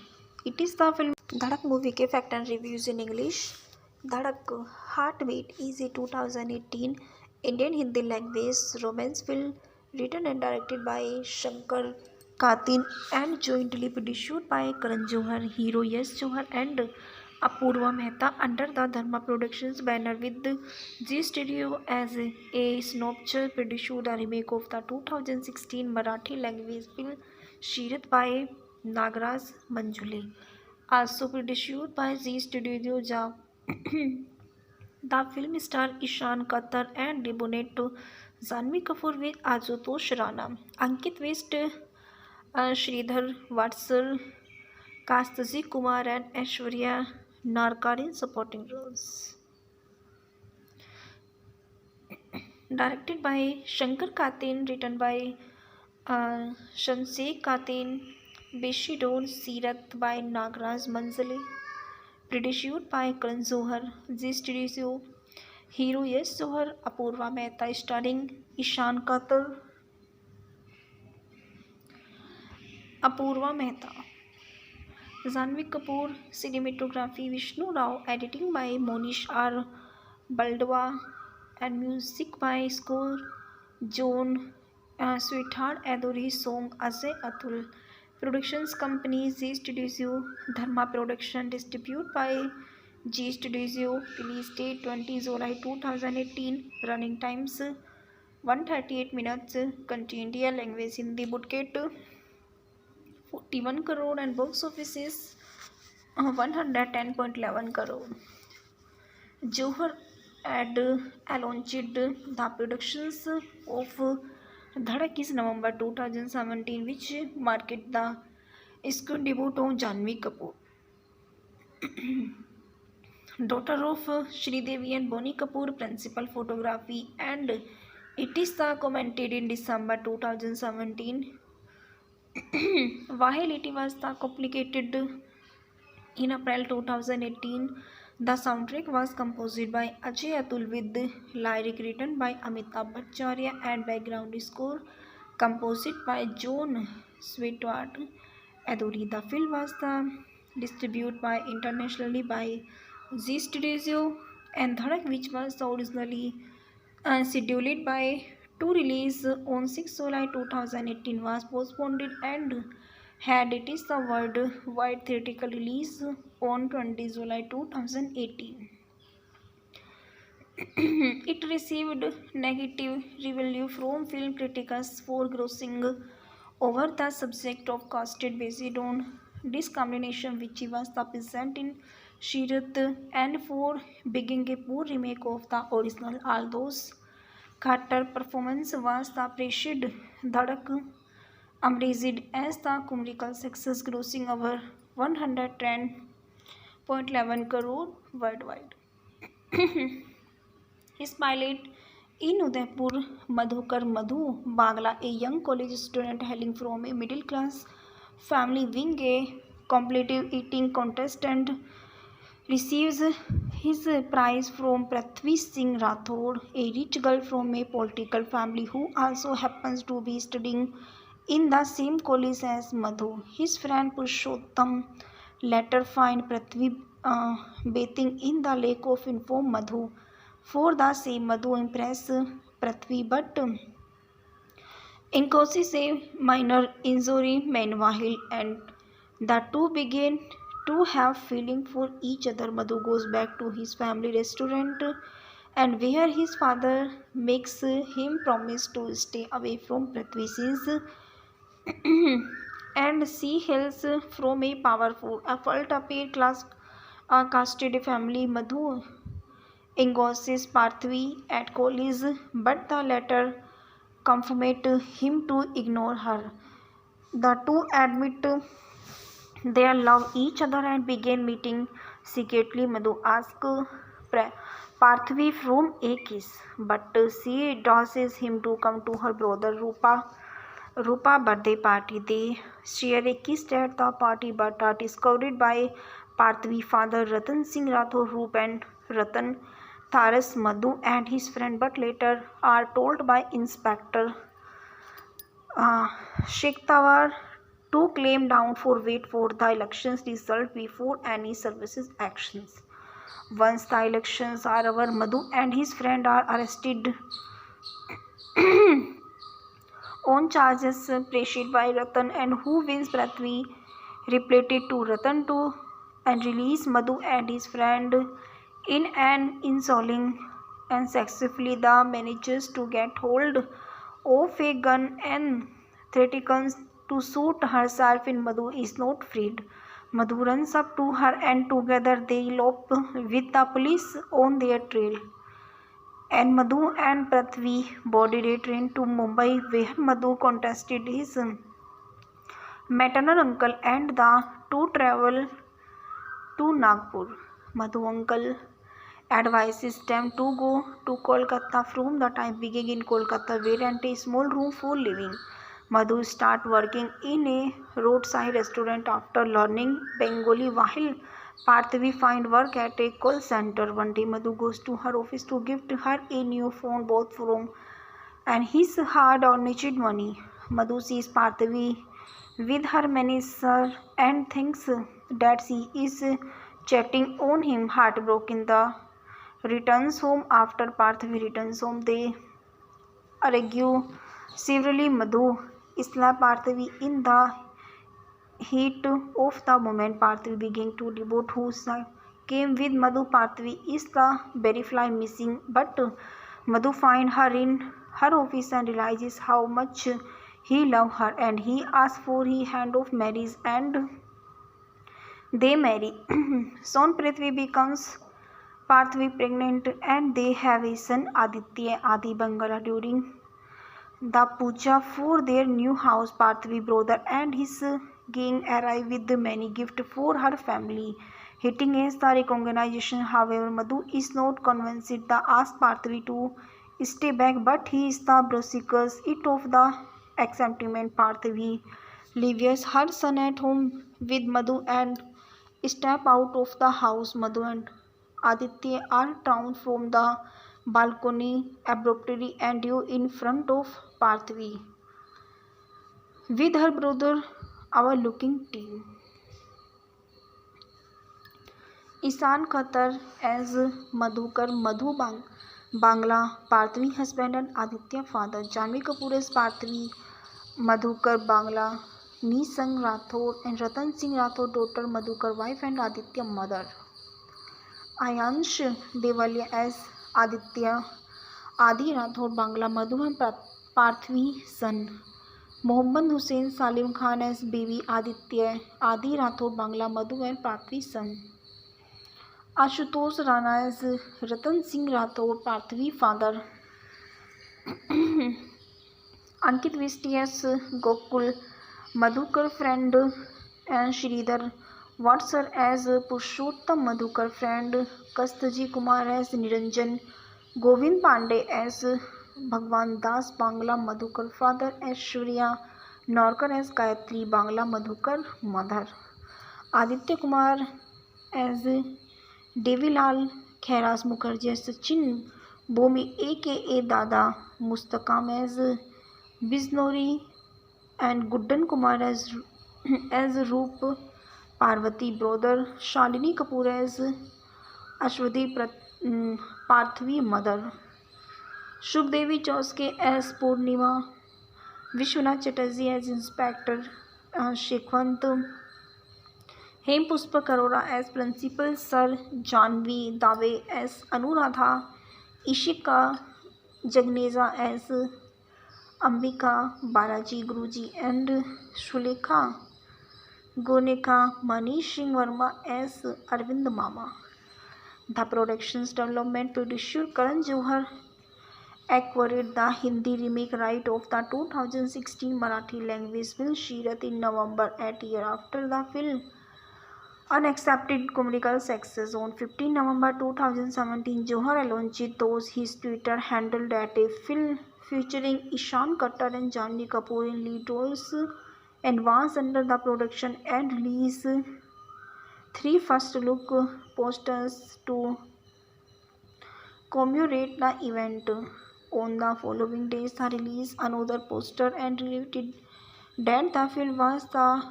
It is the film Dhadak movie के fact and reviews in English. Dhadak heart beat is a 2018 Indian Hindi language romance film written and directed by Shankar Katin and jointly produced by Karan Johar, hero Yash Johar and Apurva Mehta under the Dharma Productions banner with G Studio as a Snopcher produced the remake of the 2016 Marathi language film Shirat by Nagraj Manjule. Also produced by Z Studio Jab. The film stars Ishan Khattar and debuted Janhvi Kapoor with Ashutosh Rana, Ankit West, Sridhar Vatsal, Kastasi Kumar and Aishwarya Narkar in supporting roles. Directed by Shankar Katin, written by Shamsek Katin, Beshidor Sirat by Nagraj Manzale, produced by Karan Johar, Z Studio, hero Yash Johar, Apurva Mehta, starring Ishan Khattar, Apurva Mehta, Janhvi Kapoor, cinematography Vishnu Rao, editing by Monish R. Baldwa, and music by score John Sweetheart Adori, song Ajay Atul. Productions company Z Studio, Dharma Production, distributed by G Studio. Release date 20 July 2018. Running times 138 minutes. Country India, language Hindi. Budget 41 crore and box office is 110.11 crore. Johar had launched the productions of Dhadak is November 2017, which marked the screen debut of Janhvi Kapoor, daughter of Sridevi and Bonnie Kapoor, principal photography, and it is commented in December 2017. While it was complicated in April 2018, the soundtrack was composed by Ajay Atul with lyric written by Amitabh Bhattacharya and background score composed by John Sweetheart Adori. The film was distributed by internationally by Z Studio, and Dhadak, which was originally scheduled by to release on 6 July 2018, was postponed and had it is the worldwide theatrical release on 20 July 2018. It received negative review from film critics for grossing over the subject of casted based on discrimination, which was the present in Shirat, and for being a poor remake of the original. Although Khattar performance was the praised, Dhadak emerged as the commercial success, grossing over 110.11 crore worldwide. His pilot in Udaipur, Madhukar Madhu Bagla, a young college student hailing from a middle class family, wins a competitive eating contest and receives his prize from Prithvi Singh Rathod, a rich girl from a political family who also happens to be studying in the same college as Madhu. His friend Purushottam later finds Prithvi bathing in the lake of inform Madhu. For the same, Madhu impress Prithvi, but causes a minor injury meanwhile, and the two begin to have feeling for each other. Madhu goes back to his family restaurant and where his father makes him promise to stay away from Prithvi since and she hails from a powerful, affluent upper class A casted family. Madhu engages Parthvi at college, but the latter confirmed him to ignore her. The two admit they love each other and begin meeting secretly. Madhu asks Parthvi from a kiss, but she doses him to come to her brother Rupa birthday party. They share a kiss at the party but are discovered by Parthvi father Ratan Singh Rathore. Roop and Ratan Tharas Madhu and his friend, but later are told by Inspector Sheikh Tawar to claim down for wait for the elections result before any services actions. Once the elections are over, Madhu and his friend are arrested on charges pressed by Ratan, and who wins Prithvi reported to Ratan to and release Madhu and his friend in an insulting and successfully the manages to get hold of a gun and threatens to shoot herself in Madhu is not freed. Madhu runs up to her and together they elope with the police on their trail. And Madhu and Prithvi body returned to Mumbai where Madhu contested his maternal uncle and the two travel to Nagpur. Madhu uncle advises them to go to Kolkata from the time being in Kolkata where rent a small room for living. Madhu start working in a roadside restaurant after learning Bengali while Parthvi find work at a call center. One day Madhu goes to her office to gift her a new phone bought from and his hard-earned money. Madhu sees Parthvi with her manager and thinks that she is chatting on him. Heartbroken, the returns home. After Parthvi returns home, they argue severely. Madhu slaps Parthvi in the heat of the moment. Parthvi began to devote who came with Madhu. Parthvi is the berry fly missing, but Madhu finds her in her office and realizes how much he loves her, and he asks for her hand of marriage and they marry. Soon Prithvi becomes Parthvi pregnant and they have a son Aditya Adi Bangala. During the puja for their new house, Parthvi brother and his gang arrive with many gifts for her family. Hitting as the recognition, however, Madhu is not convinced. They ask Parthvi to stay back, but he is the brusques it of the acceptance. Parthvi leaves her son at home with Madhu and step out of the house. Madhu and Aditya are thrown from the balcony abruptly and you in front of Parthvi with her brother overlooking team. Ishan Khatter as Madhukar Madhu Bangla, Parthvi husband and Aditya father. Janvi Kapoor as Parthvi, Madhukar Bangla, Nisang Rathore and Ratan Singh Rathore daughter, Madhukar wife and Aditya mother. Ayansh Devalia as Aditya, Adi Rathore Bangla, Madhu and Parthvi son. Mohammad Hussain Salim Khan as baby Aditya, Adi Rathore Bangla, Madhu and Parthvi son. Ashutosh Rana as Ratan Singh Rathore, Parthvi father. Ankit Visti as Gokul, Madhukar friend and Sridhar Vatsar as Purushottam Madhukar friend, Kastaji Kumar as Niranjan, Govind Pandey as Bhagwan Das Bangla, Madhukar father, Aishwarya Norkar as Gayatri Bangla, Madhukar mother. Aditya Kumar as Devilal Khairas Mukherjee as Sachin Bomi aka Dada, Mustaqam as Biznori and Guddan Kumar as Roop Parvati brother, Shalini Kapoor as Ashwati Parthvi mother, Shubhdevi Chauske as Purnima, Vishwanath Chatterjee as Inspector Shekhwant, Hem Pushpa Arora as Principal, Sir Janvi Dave as Anuradha, Ishika Jagneja as Ambika, Balaji Guruji and Shulekha Gonika, Manish Singh Verma as Arvind Mama. The production's development producer Karan Johar acquired the Hindi remake right of the 2016 Marathi language film Shirat in November, a year after the film unaccepted commercial success. On 15 November 2017, Johar launched those his Twitter handle that a film featuring Ishan Khattar and Janhvi Kapoor in lead roles advanced under the production and released three first look posters to commemorate the event. On the following days, the release another poster and related that the film was the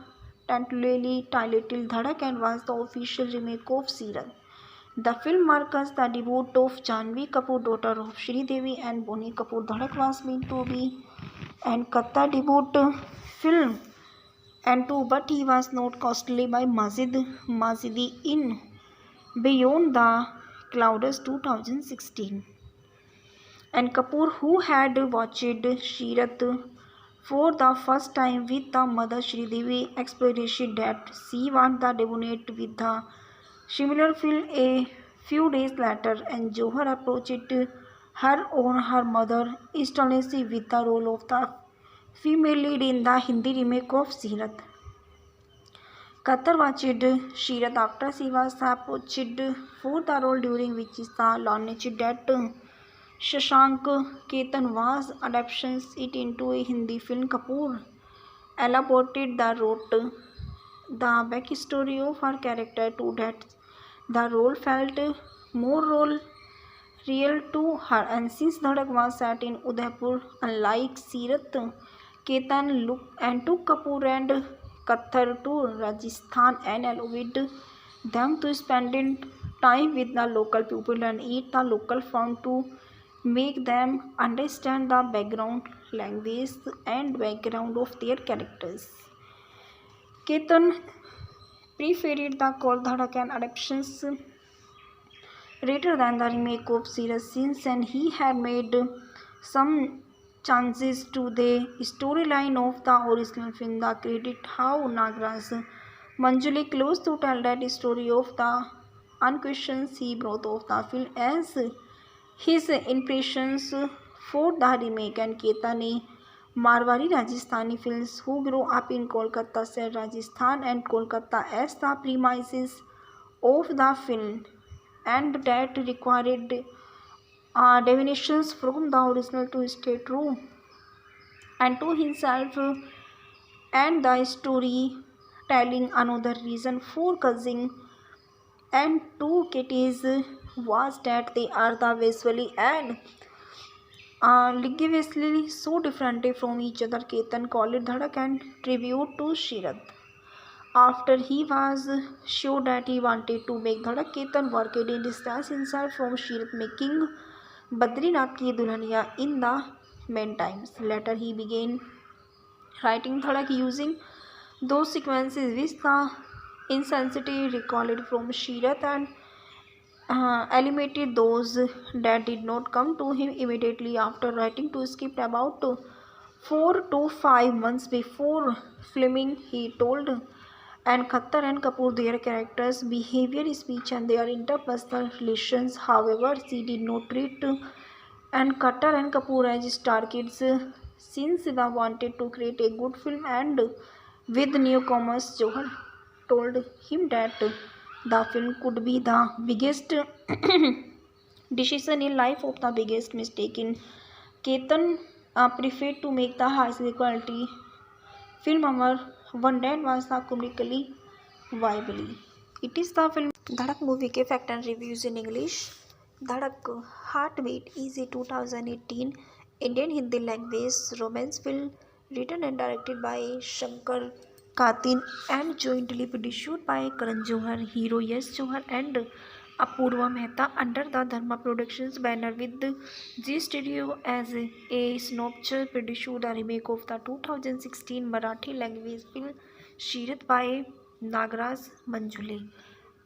tentatively titled Dhadak and was the official remake of Sirat. The film marks the debut of Janhvi Kapoor, daughter of Sridevi and Bonnie Kapoor. Dhadak was meant to be and Khattar debut film and too, but he was not costly by Mazidi in Beyond the Clouds 2016. And Kapoor, who had watched Shirat for the first time with the mother Sridevi, expressed that she wanted the debut with the similar film a few days later, and Johar approached her on her mother instantly with the role of the female lead in the Hindi remake of Sirat. Khattar watched Shirat after she was approached for the role, during which is the launch that Shashank Ketan was adaptations it into a Hindi film. Kapoor elaborated the wrote the backstory of her character to that the role felt more role real to her, and since Dhadak was set in Udaipur, unlike Sirat, Ketan looked and took Kapoor and Khattar to Rajasthan and allowed them to spend time with the local people and eat the local food to make them understand the background, language, and background of their characters. Ketan preferred the Kol Dhadak and adaptations rather than the remake of Sirat since and he had made some changes to the storyline of the original film. The credit how Nagraj Manjuli close to tell that story of the unquestions he brought of the film as his impressions for the remake, and Ketan ने Marwari Rajasthani films who grew up in Kolkata said Rajasthan and Kolkata as the premises of the film and that required definitions from the original to stay true and to himself and the story telling. Another reason for causing and two kitties was that they are the visually and linguistically so different from each other. Ketan called it Dhadak and tribute to Shirat. After he was sure that he wanted to make Dhadak, Ketan worked in distance himself from Shirat, making Badrinath Ki Dulhaniya in the meantime. Later he began writing Dhadak using those sequences which the insensitive recalled from Shirat and eliminated those that did not come to him immediately after writing to script. About 4 to 5 months before filming, he told and Khattar and Kapoor their characters' behavior, speech, and their interpersonal relations. However, she did not treat and Khattar and Kapoor as star kids since they wanted to create a good film. And with newcomers, Johar told him that the film could be the biggest decision in life of the biggest mistake in Ketan preferred to make the highest quality film ever, one that was the comically viable. It is the film Dhadak movie के fact and reviews in English. Dhadak Heartbeat is a 2018 Indian Hindi language romance film written and directed by Shankar Katin and jointly produced by Karan Johar, hero Yash Johar and Apurva Mehta under the Dharma Productions banner, with G Studio as a synopsis produced the remake of the 2016 Marathi language film Shirat by Nagraj Manjule,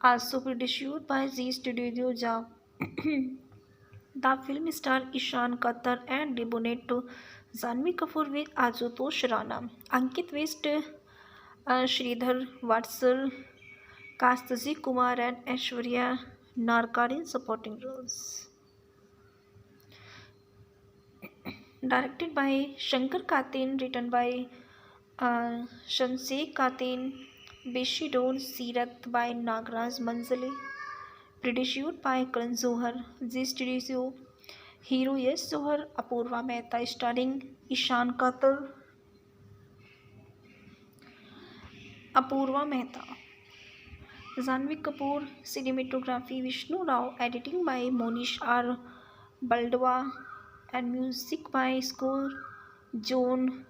also produced by Z Studio Ja. The film stars Ishan Khattar and debuted Janhvi Kapoor with Ashutosh Rana, Ankit West, Sridhar Vatsal cast Zee Kumar and Aishwarya Narkar in supporting roles. Directed by Shankar Katin, written by Shamsek Katin, Beshidor Sirat by Nagraj Manzali, produced by Karan Johar, Zee Studio, Hero Yash Johar, Apurva Mehta, starring Ishan Katar, Apurva Mehta, Janvi Kapoor, cinematography Vishnu Rao, editing by Monish R. Baldwa, and music by score John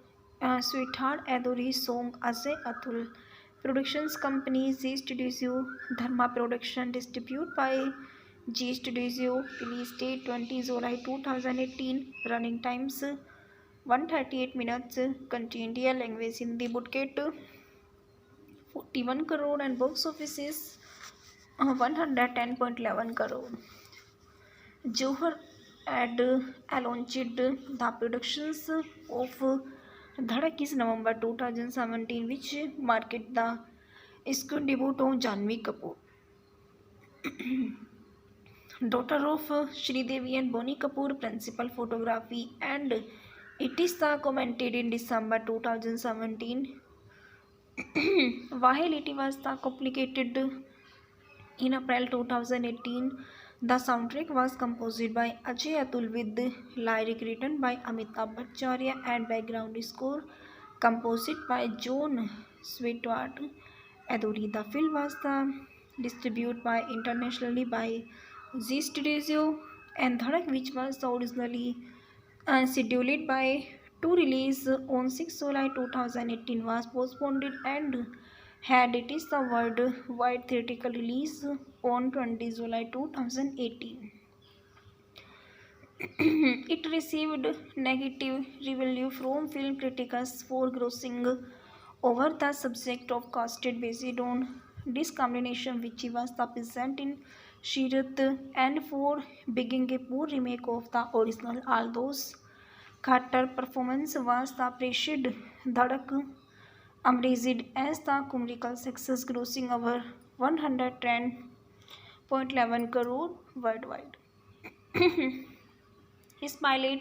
Sweetheart Adori Song Ajay Atul. Productions company G Studio, Dharma Production, distributed by G Studio. Release date 20 July 2018. Running times 138 minutes. Country India, language Hindi. Budget 41 crore and box office is 110.11 crore. Johar had launched the productions of Dhadak is November 2017, which marked the screen debut of Janvi Kapoor, daughter of Sridevi and Bonnie Kapoor. Principal photography, and it is commented in December 2017. While it was complicated in April 2018, the soundtrack was composed by Ajay Atul with lyric written by Amitabh Bhattacharya and background score composed by John Sweetheart Adori. The film was distributed by internationally by Z Studio, and Dhadak, which was originally scheduled by to release on 6 July 2018, was postponed and had it is the worldwide theatrical release on 20 July 2018. It received negative review from film critics for grossing over the subject of casted based on discrimination, which was the present in Shirat, and for being a poor remake of the original. Although Carter performance was the praised, Dhadak emerged as the commercial success, grossing over 110.11 crore worldwide. His pilot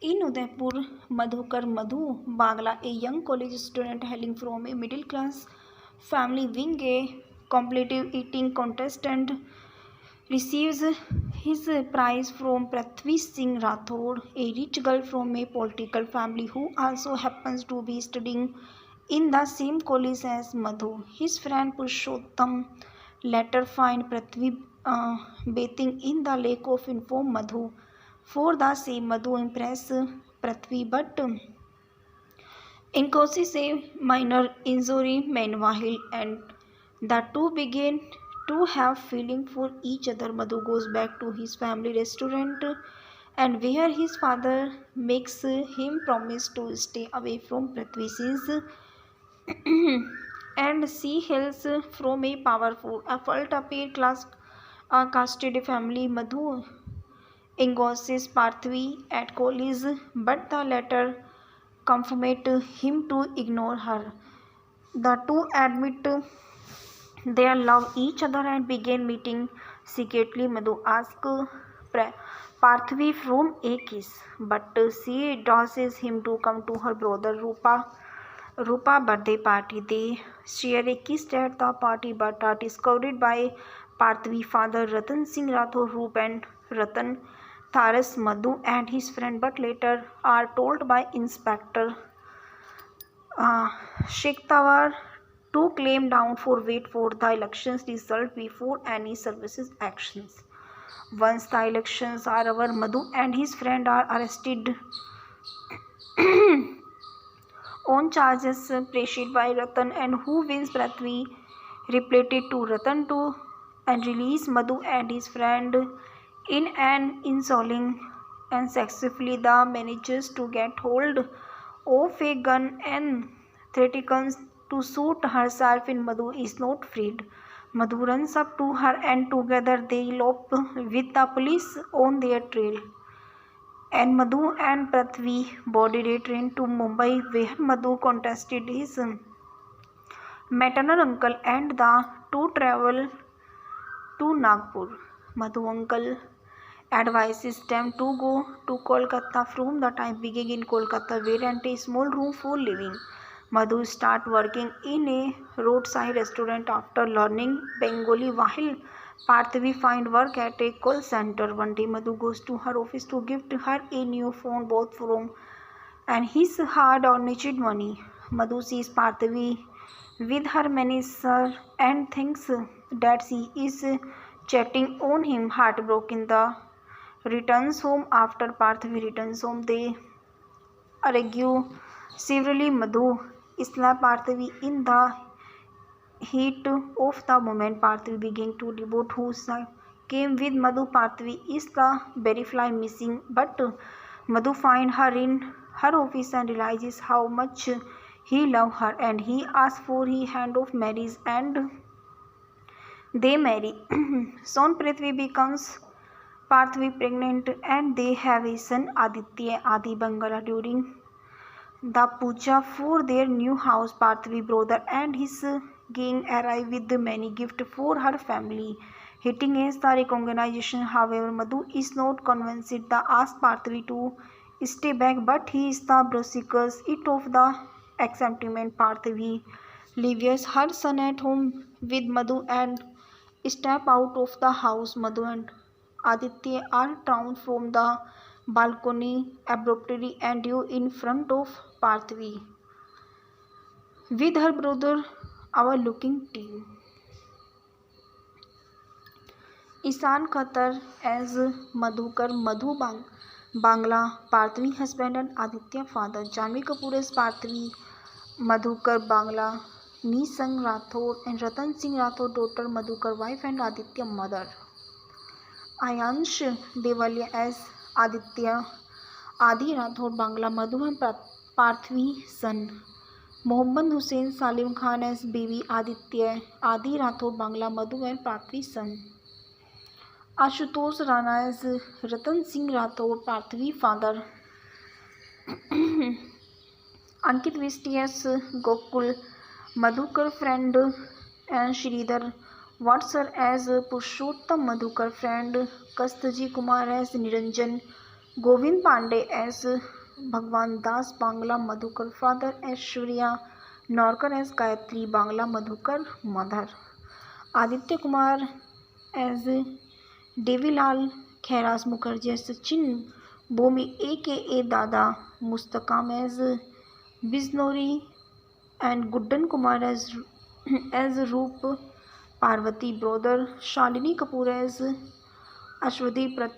in Udaipur, Madhukar Madhu Bagla, a young college student hailing from a middle class family, wing a competitive eating contest and receives his prize from Prithvi Singh Rathod, a rich girl from a political family who also happens to be studying in the same college as Madhu. His friend Purushottam later find Prithvi bathing in the lake of inform Madhu. For the same, Madhu impress Prithvi, but encauses a minor injury meanwhile, and the two begin to have feeling for each other. Madhu goes back to his family restaurant, and where his father makes him promise to stay away from Prithvi since and she hails from a powerful, affluent upper class casted family. Madhu endorses Prithvi at college, but the latter confirmed him to ignore her. The two admit they love each other and begin meeting secretly. Madhu asks Prithvi from a kiss, but she doses him to come to her brother Rupa birthday party. They share a kiss at the party, but are discovered by Prithvi father Ratan Singh Rathod. Rup and Ratan Tharas Madhu and his friend, but later are told by Inspector Sheikh Tawar to claim down for wait for the elections result before any services actions. Once the elections are over, Madhu and his friend are arrested on charges pressed by Ratan, and who wins Prithvi reported to Ratan to and release Madhu and his friend in an insulting and successfully the manages to get hold of a gun and threatens to shoot herself if Madhu is not freed. Madhu runs up to her and together they elope with the police on their trail. And Madhu and Prithvi boarded a train to Mumbai, where Madhu contested his maternal uncle and the two travel to Nagpur. Madhu uncle advises them to go to Kolkata from the time being in Kolkata where rent a small room for living. Madhu start working in a roadside restaurant after learning Bengali while Parthavi find work at a call center. One day Madhu goes to her office to gift her a new phone bought from and his hard-earned money. Madhu sees Parthavi with her manager and thinks that she is chatting on him. Heartbroken, the returns home. After Parthavi returns home, they argue severely. Madhu slaps Parthavi in the heat of the moment. Parthavi begins to devote who came with Madhu. Parthavi is the berry fly missing, but Madhu finds her in her office and realizes how much he loves her, and he asks for her hand of marriage, and they marry. Soon Prithvi becomes Parthavi pregnant, and they have a son Aditya Adi Bangala. During the puja for their new house, Parthavi brother and his gang arrive with many gifts for her family. Hitting a the recognition, however, Madhu is not convinced. The asks Parthavi to stay back, but he is the brusques it of the acceptance. Parthavi leaves her son at home with Madhu and step out of the house. Madhu and Aditya are thrown from the balcony abruptly and you in front of Parthavi with her brother overlooking team. Ishan Khatter as Madhukar Madhu Bangla, Parthavi husband and Aditya father. Janvi Kapoor as Parthavi, Madhukar Bangla, Nisang Rathod and Ratan Singh Rathod daughter, Madhukar wife and Aditya mother. Ayansh Devalia as Aditya, Adi Rathod Bangla, Madhu and Parthavi son. Mohammad Hussain Salim Khan as baby Aditya, Adi Rathod Bangla, Madhu and Parthavi son. Ashutosh Rana as Ratan Singh Rathod, Parthavi father. Ankit Visti as Gokul, Madhukar friend and Sridhar Vatsar as Purushottam, Madhukar friend. Kastaji Kumar as Niranjan, Govind Pandey as Bhagwan Das Bangla, Madhukar father. Aishwarya Norkar as Gayatri Bangla, Madhukar mother. Aditya Kumar as Devilal Khairas Mukherjee as Sachin Bomi aka Dada, Mustakam as Biznori and Guddan Kumar as Roop Parvati brother. Shalini Kapoor as Ashwati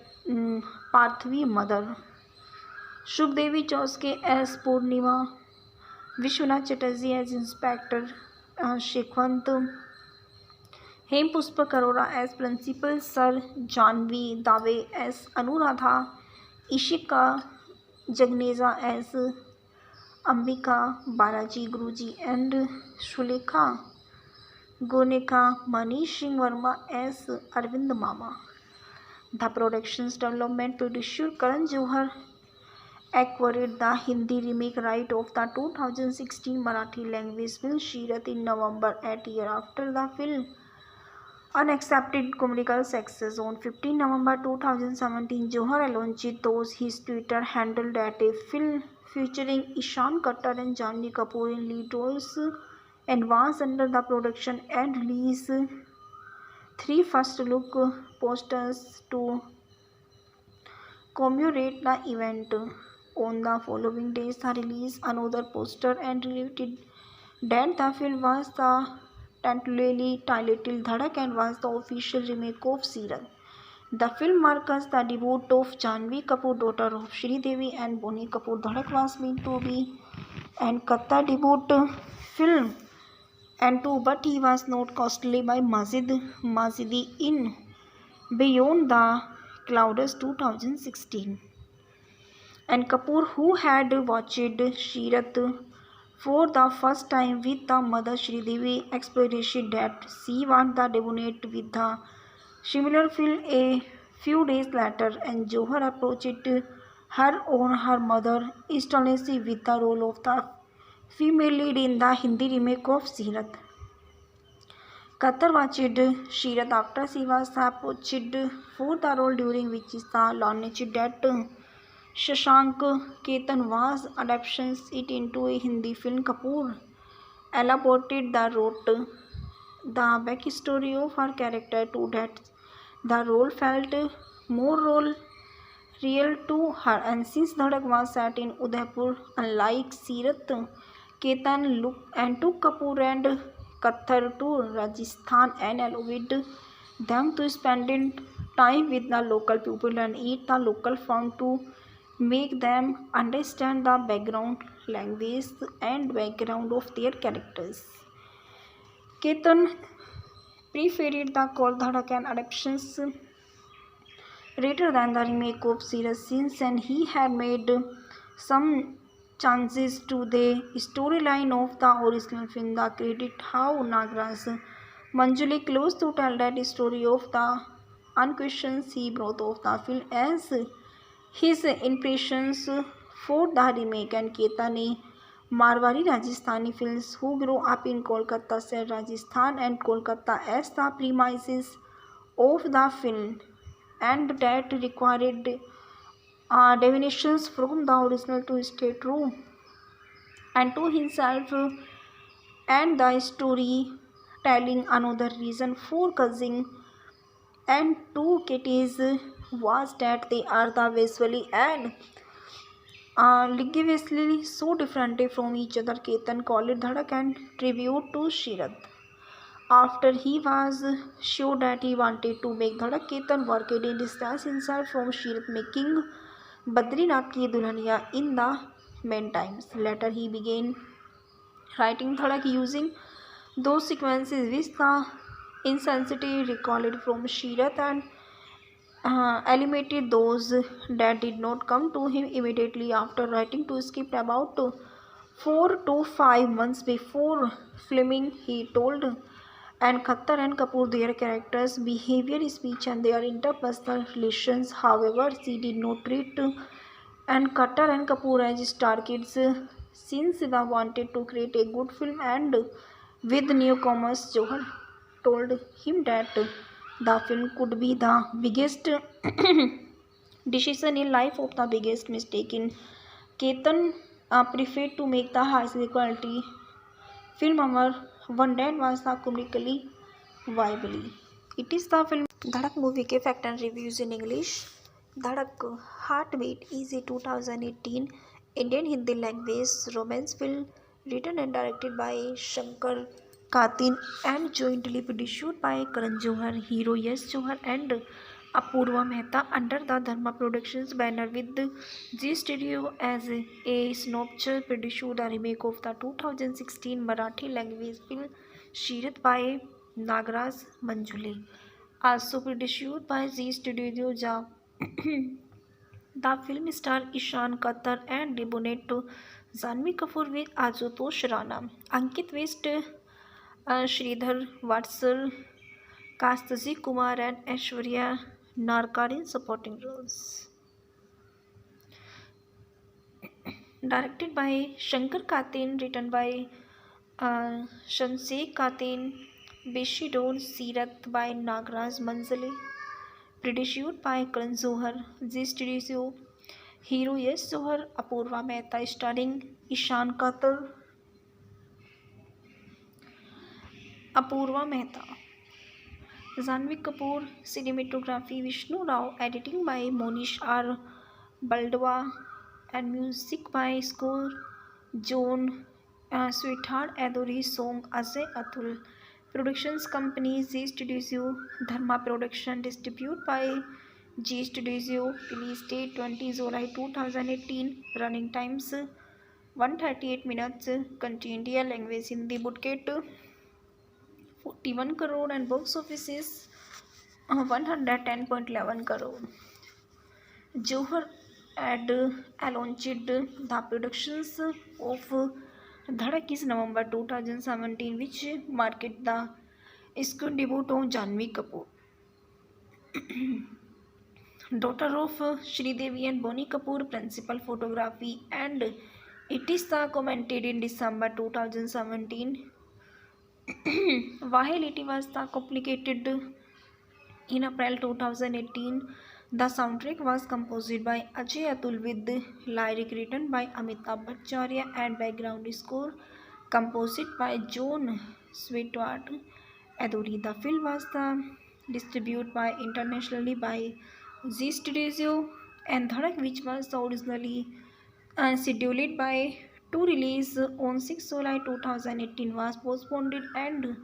Parthavi mother. Shubdevi Chauske as Purnima. Vishwanath Chatterjee as Inspector Shekhwant. Hem Pushpa Arora as Principal. Sir Janvi Dave as Anuradha. Ishika Jagneza as Ambika Balaji Guruji and Shulekha Goneka. Manish Singh Verma as Arvind Mama. The production's development producer Karan Johar acquired the Hindi remake right of the 2016 Marathi language film Shirat in November 8 year after the film unaccepted commercial success. On 15 November 2017, Johar launched those his Twitter handle that a film featuring Ishan Khatter and Janvi Kapoor in lead roles advanced under the production and released 3 first look posters to commemorate the event. On the following days, the release another poster and related that the film was the tentatively titled Dhadak and was the official remake of Sirat. The film marks the debut of Janvi Kapoor, daughter of Shri Devi and Bonnie Kapoor. Dhadak was meant to be and Katta debut film and too, but he was not costly by Mazidi in Beyond the Clouds 2016. And Kapoor, who had watched Shirat for the first time with the mother Sridevi, expressed that she wanted the debut with the similar film a few days later, and Johar approached her on her mother instantly with the role of the female lead in the Hindi remake of Sirat. Katar watched Shirat after she was poached for the role, during which the launched that Shashank Ketan was adaptations it into a Hindi film. Kapoor elaborated the wrote the backstory of her character to that the role felt more role real to her, and since Dhadak was set in Udaipur, unlike Sirat, Ketan looked and took Kapoor and Kathar to Rajasthan and allowed them to spend time with the local people and eat the local food to make them understand the background, language, and background of their characters. Ketan preferred the Kol Dhadak and adaptations rather than the remake of serious scenes, and he had made some changes to the storyline of the original film. The credit how Nagraj Manjuli close to tell that story of the unquestions he brought of the film as his impressions for the remake, and Ketane Marwari Rajasthani films who grew up in Kolkata said Rajasthan and Kolkata as the premises of the film, and that required definitions from the original to stay true and to himself and the story telling. Another reason for causing and two kitties was that they are the visually and linguistically so different from each other. Ketan called it Dhadak and tribute to Shirat. After he was sure that he wanted to make Dhadak, Ketan worked in distance himself from Shirat, making Badrinath Ki Dulhaniya in the meantime. Later he began writing Dhadak using those sequences which the insensitive recalled from Shirat, and eliminated those that did not come to him immediately after writing to script. About 4 to 5 months before filming, he told and Khattar and Kapoor their characters' behavior, speech, and their interpersonal relations. However, she did not treat and Khattar and Kapoor as star kids, since they wanted to create a good film. And with newcomers, Johar told him that the film could be the biggest decision in life of the biggest mistake in. Ketan preferred to make the highest quality film our one that was the comically viable. It is the film Dhadak movie के fact and reviews in English. Dhadak Heartbeat is a 2018 Indian Hindi language romance film written and directed by Shankar Katin and jointly produced by Karan Johar, Hero Yash Johar, and Apurva Mehta under the Dharma Productions banner, with G Studio as a synopsis. Produced the remake of the 2016 Marathi language film Shirat by Nagraj Manjule, also produced by Z Studio Ja. The film stars Ishan Khattar and debuted to Janhvi Kapoor with Ashutosh Rana, Ankit West, Sridhar Vatsal, Kastasi Kumar, and Aishwarya Narkar in supporting roles. Directed by Shankar Katin, written by Shamsek Katin, Beshidor Sirat by Nagraj Manjale, produced by Karan Johar, G Studio, Hero Yash Johar, Apurva Mehta, starring Ishan Khattar, Apurva Mehta, Janhvi Kapoor, cinematography Vishnu Rao, editing by Monish R. Baldwa, and music by score John Sweetheart Adori, song Ajay Atul. Productions company G Studio, Dharma Production, distributed by G Studio. Release date 20 July 2018. Running times 138 minutes. Country India, language Hindi. Budget 41 crore and box office is 110.11 crore. Johar had launched the productions of Dhadak is November 2017, which marked the screen debut of Janhvi Kapoor, daughter of Sridevi and Bonnie Kapoor. Principal photography, and it is commented in December 2017. While it was the complicated in April 2018, the soundtrack was composed by Ajay Atul with lyric written by Amitabh Bhattacharya and background score composed by John Sweetwater Aduri. The film was distributed by internationally by Z Studio, and Dhadak, which was originally scheduled by to release on 6 July 2018, was postponed and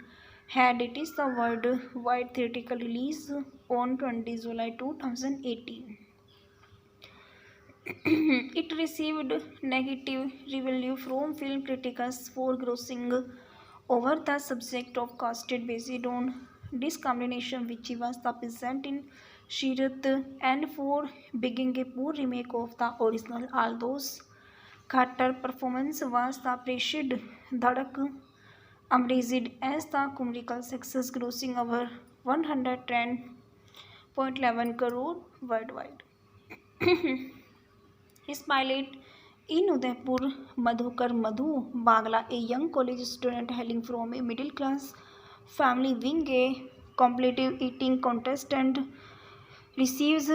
had it is the worldwide theatrical release on 20 July 2018. It received negative review from film critics for grossing over the subject of casted based on discrimination, which was the present in Shirat, and for being a poor remake of the original. Although Khattar performance was the praised, Dhadak emerged as the commercial success, grossing over 110.11 crore worldwide. His pilot in Udaipur, Madhukar Madhu Bagla, a young college student hailing from a middle class family, being a competitive eating contestant, receives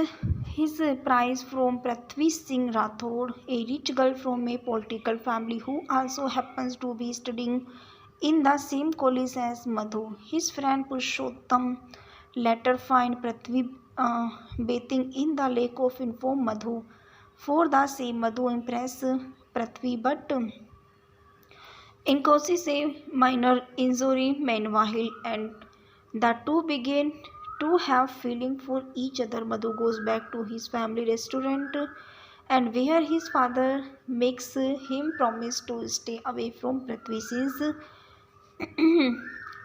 his prize from Prithvi Singh Rathod, a rich girl from a political family who also happens to be studying in the same college as Madhu. His friend Purushottam later find Prithvi bathing in the lake of inform Madhu. For the same, Madhu impress Prithvi, but causes a minor injury meanwhile, and the two begin to have feeling for each other. Madhu goes back to his family restaurant, and where his father makes him promise to stay away from Prithvi since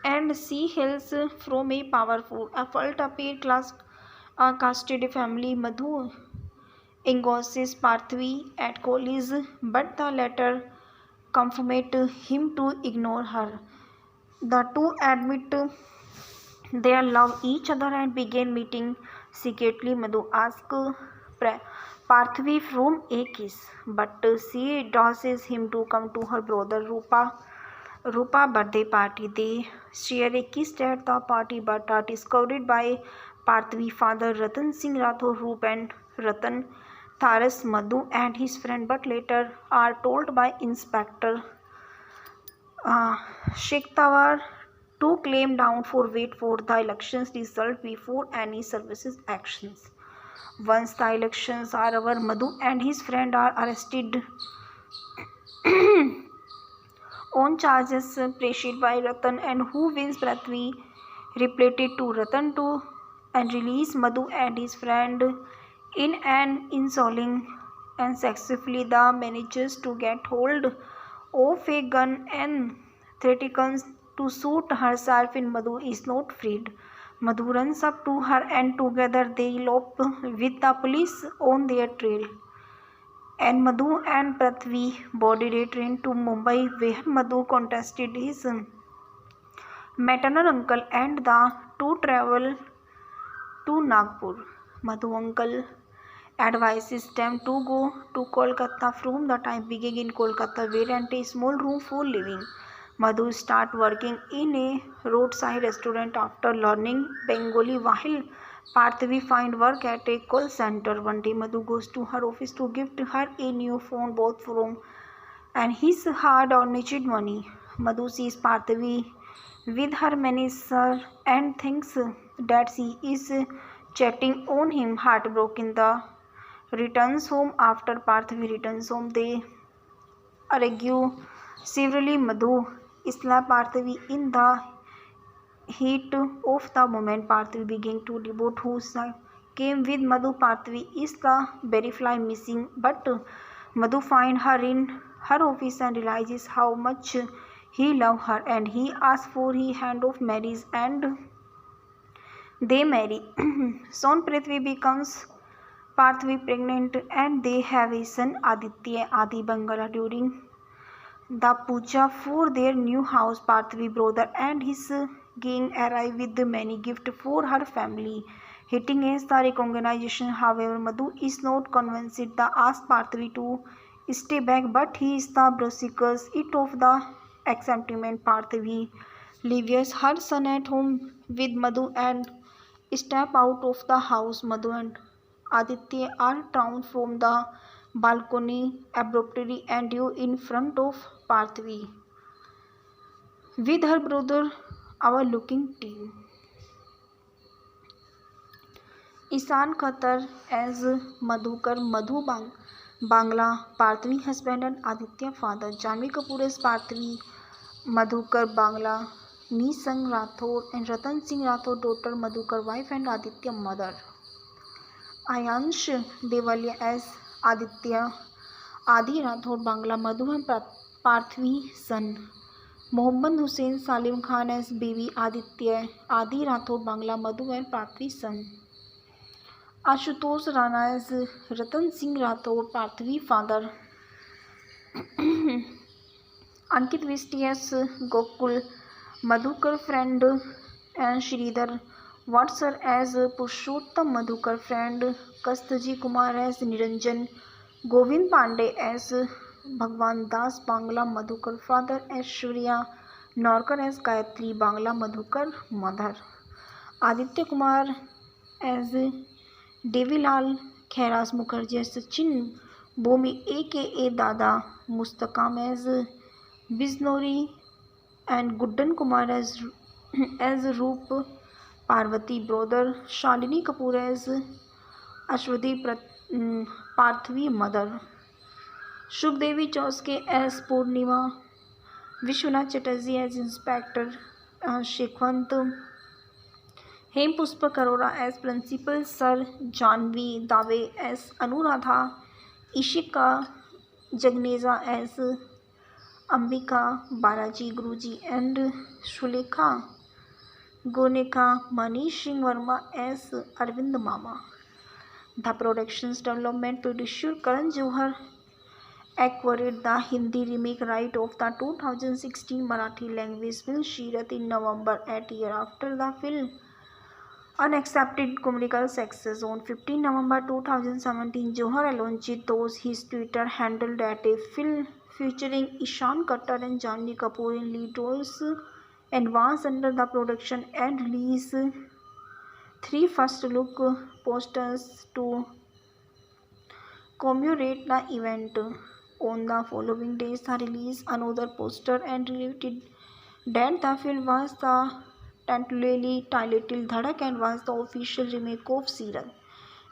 and she hails from a powerful, affluent upper class casted family. Madhu engages Prithvi at college, but the latter confirmed him to ignore her. The two admit they love each other and begin meeting secretly. Madhu asks Prithvi from a kiss, but she doses him to come to her brother Rupa birthday party. They share a kiss at the party, but are discovered by Prithvi father Ratan Singh Rathod. Rup and Ratan Tharas Madhu and his friend, but later are told by Inspector Sheikh Tawar to claim down for wait for the elections result before any services actions. Once the elections are over, Madhu and his friend are arrested on charges pressed by Ratan, and who wins Prithvi reported to Ratan to and release Madhu and his friend in an insulting and successfully the manages to get hold of a gun and threatens to shoot herself if Madhu is not freed. Madhu runs up to her and together they elope with the police on their trail. And Madhu and Prithvi boarded a train to Mumbai, where Madhu contested his maternal uncle and the two travel to Nagpur. Madhu uncle advises them to go to Kolkata from the time being in Kolkata, where rent a small room for living. Madhu start working in a roadside restaurant after learning Bengali, while Prithvi find work at a call center. One day Madhu goes to her office to gift her a new phone bought from and his hard-earned money. Madhu sees Prithvi with her manager and thinks that she is chatting on him. Heartbroken, the returns home. After Prithvi returns home, they argue severely. Madhu slaps Prithvi in the heat of the moment. Prithvi began to devote who came with Madhu. Prithvi is the very fly missing, but Madhu finds her in her office and realizes how much he loves her, and he asks for her hand of marriage, and they marry. Soon Prithvi becomes Prithvi pregnant, and they have a son Aditya Adi Bangala. During the puja for their new house, Prithvi brother and his gang arrive with many gifts for her family, hitting as the recognition. However, Madhu is not convinced. They ask Prithvi to stay back, but he is the brusques it of the acceptment. Prithvi leaves her son at home with Madhu and step out of the house. Madhu and Aditya are thrown from the balcony abruptly and you in front of Parthvi with her brother our looking team. Ishan Khatar as Madhukar Madhu Bangla, Parthvi husband and Aditya father. Janvi Kapoor as Parthvi, Madhukar Bangla, Nisang Rathod and Ratan Singh Rathod daughter, Madhukar wife and Aditya mother. Ayansh Devalia as Aditya, Adi Rathod Bangla, Madhu and Parthvi son. Mohammad Hussain Salim Khan as baby Aditya, Adi Rathod Bangla, Madhu and Parthvi son. Ashutosh Rana as Ratan Singh Rathod, Parthvi father. Ankit Visti as Gokul, Madhukar friend and Shridhar Vatsar as Purushottam Madhukar friend, Kastaji Kumar as Niranjan, Govind Pandey as Bhagwan Das Bangla Madhukar father, Aishwarya Norkar as Gayatri Bangla Madhukar mother. Aditya Kumar as Devilal Khairas Mukherjee as Sachin Bomi aka Dada, Mustakam as Biznori and Guddan Kumar as Roop Parvati brother, Shalini Kapoor as Ashwati Parthvi mother, Shubdevi Chauske as Purnima, Vishwanath Chatterjee as Inspector Shekhwant, Hem Pushpa Arora as Principal, Sir Janvi Dave as Anuradha, Ishika Jagneza as Ambika Balaji Guruji and Shulekha Goneka, Manish Singh Verma as Arvind Mama. The production's development producer Karan Johar acquired the Hindi remake right of the 2016 Marathi language film Shirat in November, 8 years after the film unaccepted commercial success. On 15 November 2017, Johar launched his Twitter handle that a film featuring Ishan Khattar and Janvi Kapoor in lead roles advanced under the production and released 3 first look posters to commemorate the event. On the following days, the release another poster and related that the film was the tentatively titled Dhadak and was the official remake of Sirat.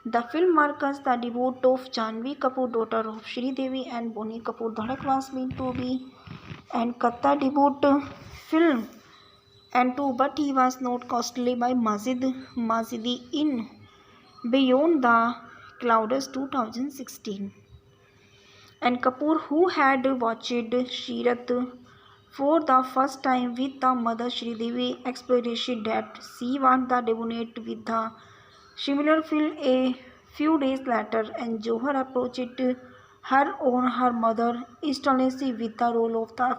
The film marks the debut of Janvi Kapoor, daughter of Shri Devi and Bonnie Kapoor. Dhadak was meant to be and Khattar debut film and too, but he was not costly by Mazidi in Beyond the Clouds 2016. And Kapoor, who had watched Shirat for the first time with the mother Sridevi, expressed that she wanted the debut with the similar film a few days later, and Johar approached her on her mother instantly with the role of the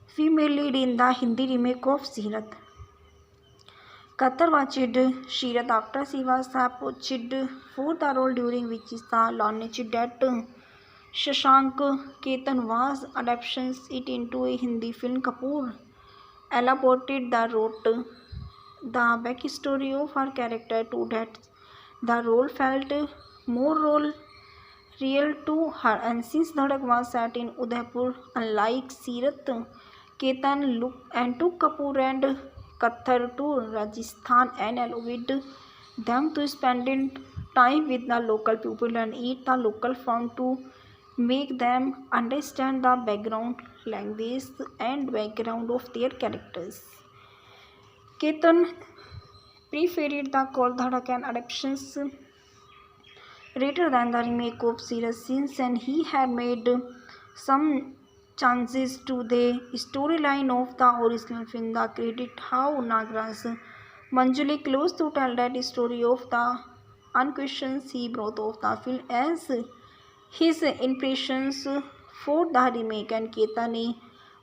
female lead in the Hindi remake of Sirat. Khattar watched Shirat after she was approached for the role, during which is the launch that Shashank Ketan was adaptations it into a Hindi film. Kapoor elaborated the wrote the backstory of her character to that the role felt more real to her, and since Dhadak was set in Udaipur, unlike Sirat, Ketan took Kapoor and Khattar to Rajasthan and allowed them to spend time with the local people and eat the local food to make them understand the background, language and background of their characters. Ketan preferred the Kol Dhadak and adaptations rather than the remake of Sirat since and he had made some changes to the storyline of the original film. The credit how Nagraj Manjuli close to tell that story of the unquestions he brought of the film as his impressions for the remake, and Ketan ने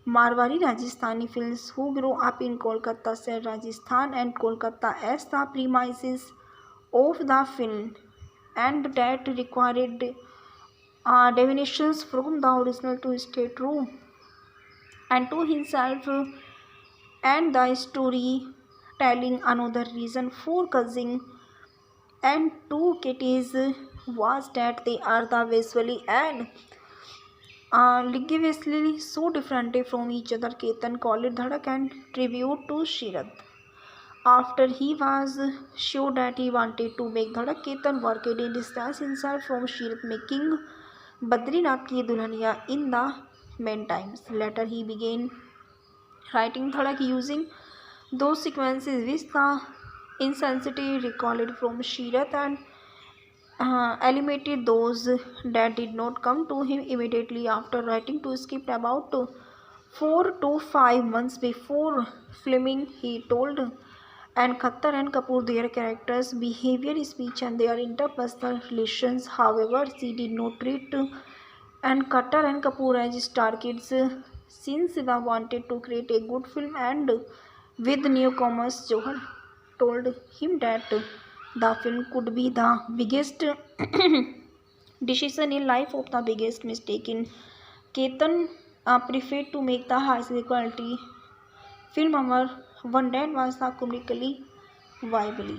Marwari Rajasthani films who grew up in Kolkata said Rajasthan and Kolkata as the premises of the film and that required definitions from the original to stay true and to himself. and the story telling another reason for cousin and two kitties was that they are the visually and linguistically so different from each other. Ketan called it Dhadak and tribute to Shirat. After he was sure that he wanted to make Dhadak, Ketan worked in distance himself from Shirat, making Badrinath Ki Dulhaniya in the meantime. Later he began writing Dhadak using those sequences which the insensitive recalled from Shirat and eliminated those that did not come to him immediately after writing to script. About 4 to 5 months before filming, he told and Khattar and Kapoor their characters' behavior, speech, and their interpersonal relations. However, she did not treat and Khattar and Kapoor as star kids since they wanted to create a good film. And with newcomers, Johar told him that the film could be the biggest decision in life of the biggest mistake in Ketan preferred to make the highest quality film our one that was the comically viable.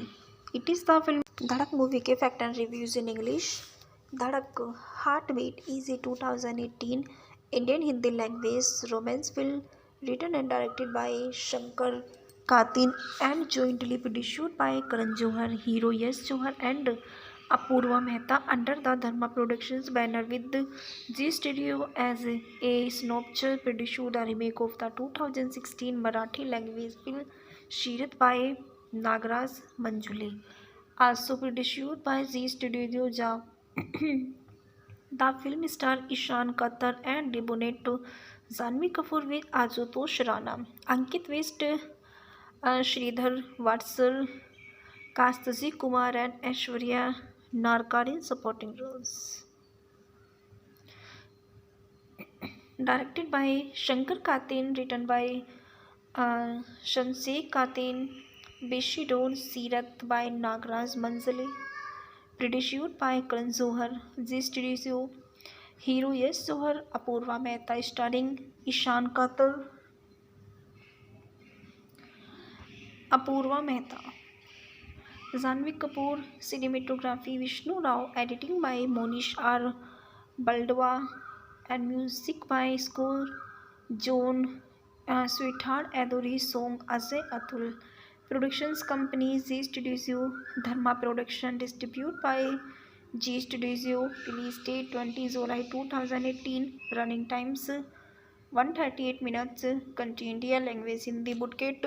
It is the film Dhadak movie के fact and reviews in English. Dhadak Heartbeat is a 2018 Indian Hindi language romance film written and directed by Shankar Katin and jointly produced by Karan Johar, hero Yash Johar and Apurva Mehta under the Dharma Productions banner, with G Studio as a synopsis produced the remake of the 2016 Marathi language film Shirat by Nagraj Manjule, also produced by Z Studio Ja. The film stars Ishan Khattar and debuted Janhvi Kapoor with Ashutosh Rana, Ankit West, Sridhar Vatsal, Kastasi Kumar and Aishwarya Narkar in supporting roles. Directed by Shankar Katin, written by Shamsek Katin, Beshidon Sirat by Nagraj Manzale, produced by Karan Johar, Z Studio, hero Yash Johar, Apurva Mehta, starring Ishan Khattar, Apurva Mehta, Janhvi Kapoor, cinematography Vishnu Rao, editing by Monish R. Baldwa, and music by score John Sweetheart Adori, song Ajay Atul. Productions company G Studio, Dharma Production, distributed by G Studio. Release date 20 July 2018. Running times 138 minutes. Country India, language Hindi. Budget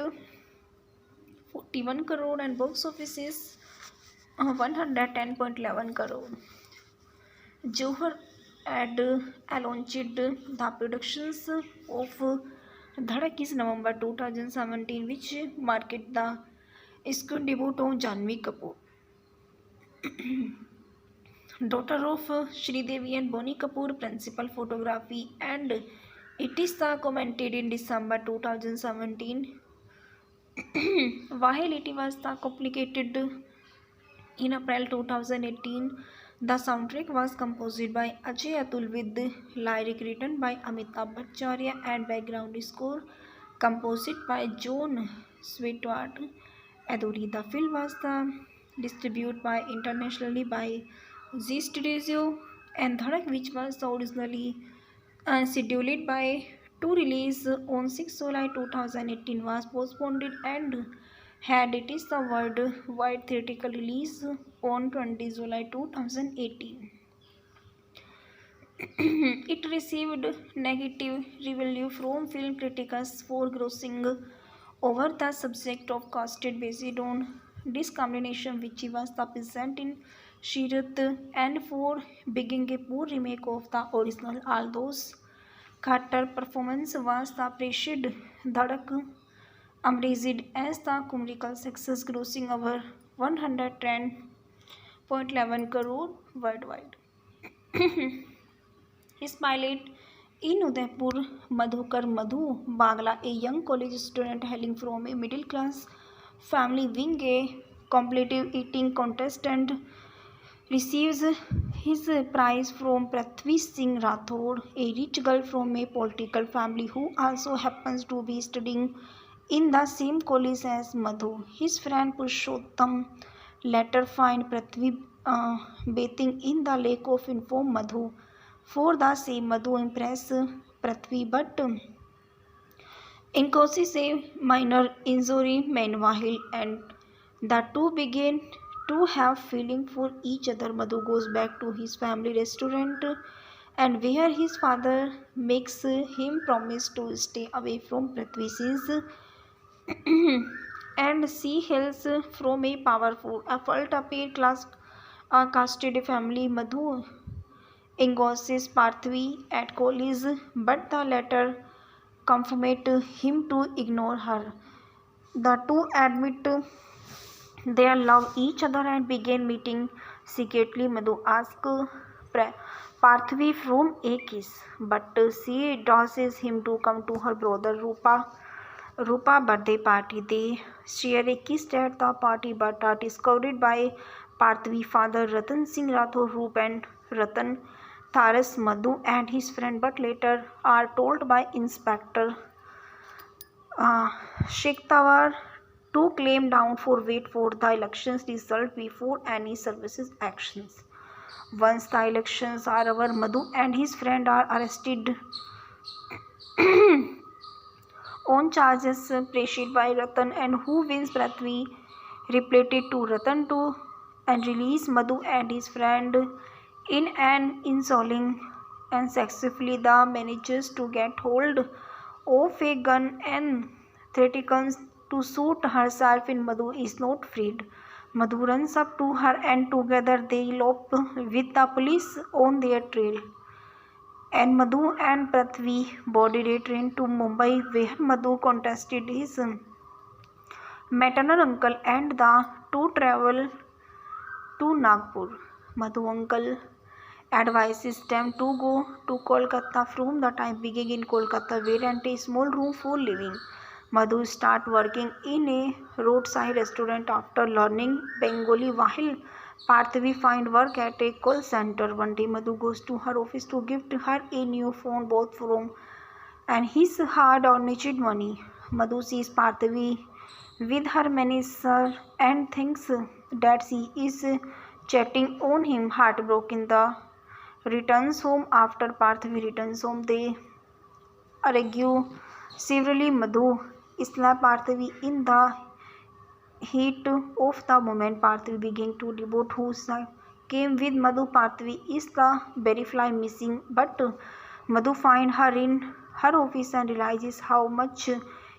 41 crore and box office is 110.11 crore. Johar had launched the productions of Dhadak is November 2017, which marked the screen debut of Janhvi Kapoor, daughter of Sridevi and Bonnie Kapoor, principal photography, and it is commented in December 2017. While it was complicated in April 2018, the soundtrack was composed by Ajay Atul with lyric written by Amitabh Bhattacharya and background score composed by John Sweetheart Adori. The film was distributed by internationally by Z Studio, and Dhadak, which was originally scheduled by to release on 6 July 2018, was postponed and had it is the worldwide theatrical release on 20 July 2018. It received negative review from film critics for grossing over the subject of casted based on discrimination, which was the present in Shirat, and for being a poor remake of the original. Although Khattar performance was the praised, Dhadak emerged as the commercial success, grossing over 110.11 crore worldwide. His pilot in Udaipur, Madhukar Madhu Bagla, a young college student hailing from a middle class family, winning a competitive eating contest and receives his prize from Prithvi Singh Rathod, a rich girl from a political family who also happens to be studying in the same college as Madhu. His friend Purushottam later find Prithvi bathing in the lake of inform Madhu. For the same, Madhu impress Prithvi, but encounters a minor injury meanwhile, and the two begin to have feeling for each other. Madhu goes back to his family restaurant and where his father makes him promise to stay away from Prithvi since and she hails from a powerful, adult upper class caste family. Madhu endorses Prithvi at college, but the latter confirmed him to ignore her. The two admit they love each other and begin meeting secretly. Madhu asks Prithvi from a kiss, but she doses him to come to her brother Rupa birthday party. They share a kiss at the party but are discovered by Prithvi father Ratan Singh Rathore. Rup and Ratan Tharas Madhu and his friend, but later are told by Inspector Sheikh Tawar to claim down for wait for the elections result before any services actions. Once the elections are over, Madhu and his friend are arrested on charges pressed by Ratan, and who wins Prithvi reported to Ratan to and release Madhu and his friend in an insulting and successfully the manages to get hold of a gun and threatens to shoot herself in Madhu is not freed. Madhu runs up to her and together they elope with the police on their trail. And Madhu and Prithvi body return to Mumbai where Madhu contested his maternal uncle and the two travel to Nagpur. Madhu uncle advises them to go to Kolkata from the time being in Kolkata where rent a small room for living. Madhu start working in a roadside restaurant after learning Bengali while Prithvi find work at a call center. One day Madhu goes to her office to gift her a new phone bought from and his hard-earned money. Madhu sees Prithvi with her manager and thinks that she is chatting on him. Heartbroken, the returns home. After Prithvi returns home, they argue severely. Madhu slaps Prithvi in the heat of the moment. Prithvi begins to devote who came with Madhu. Prithvi is the very fly missing, but Madhu finds her in her office and realizes how much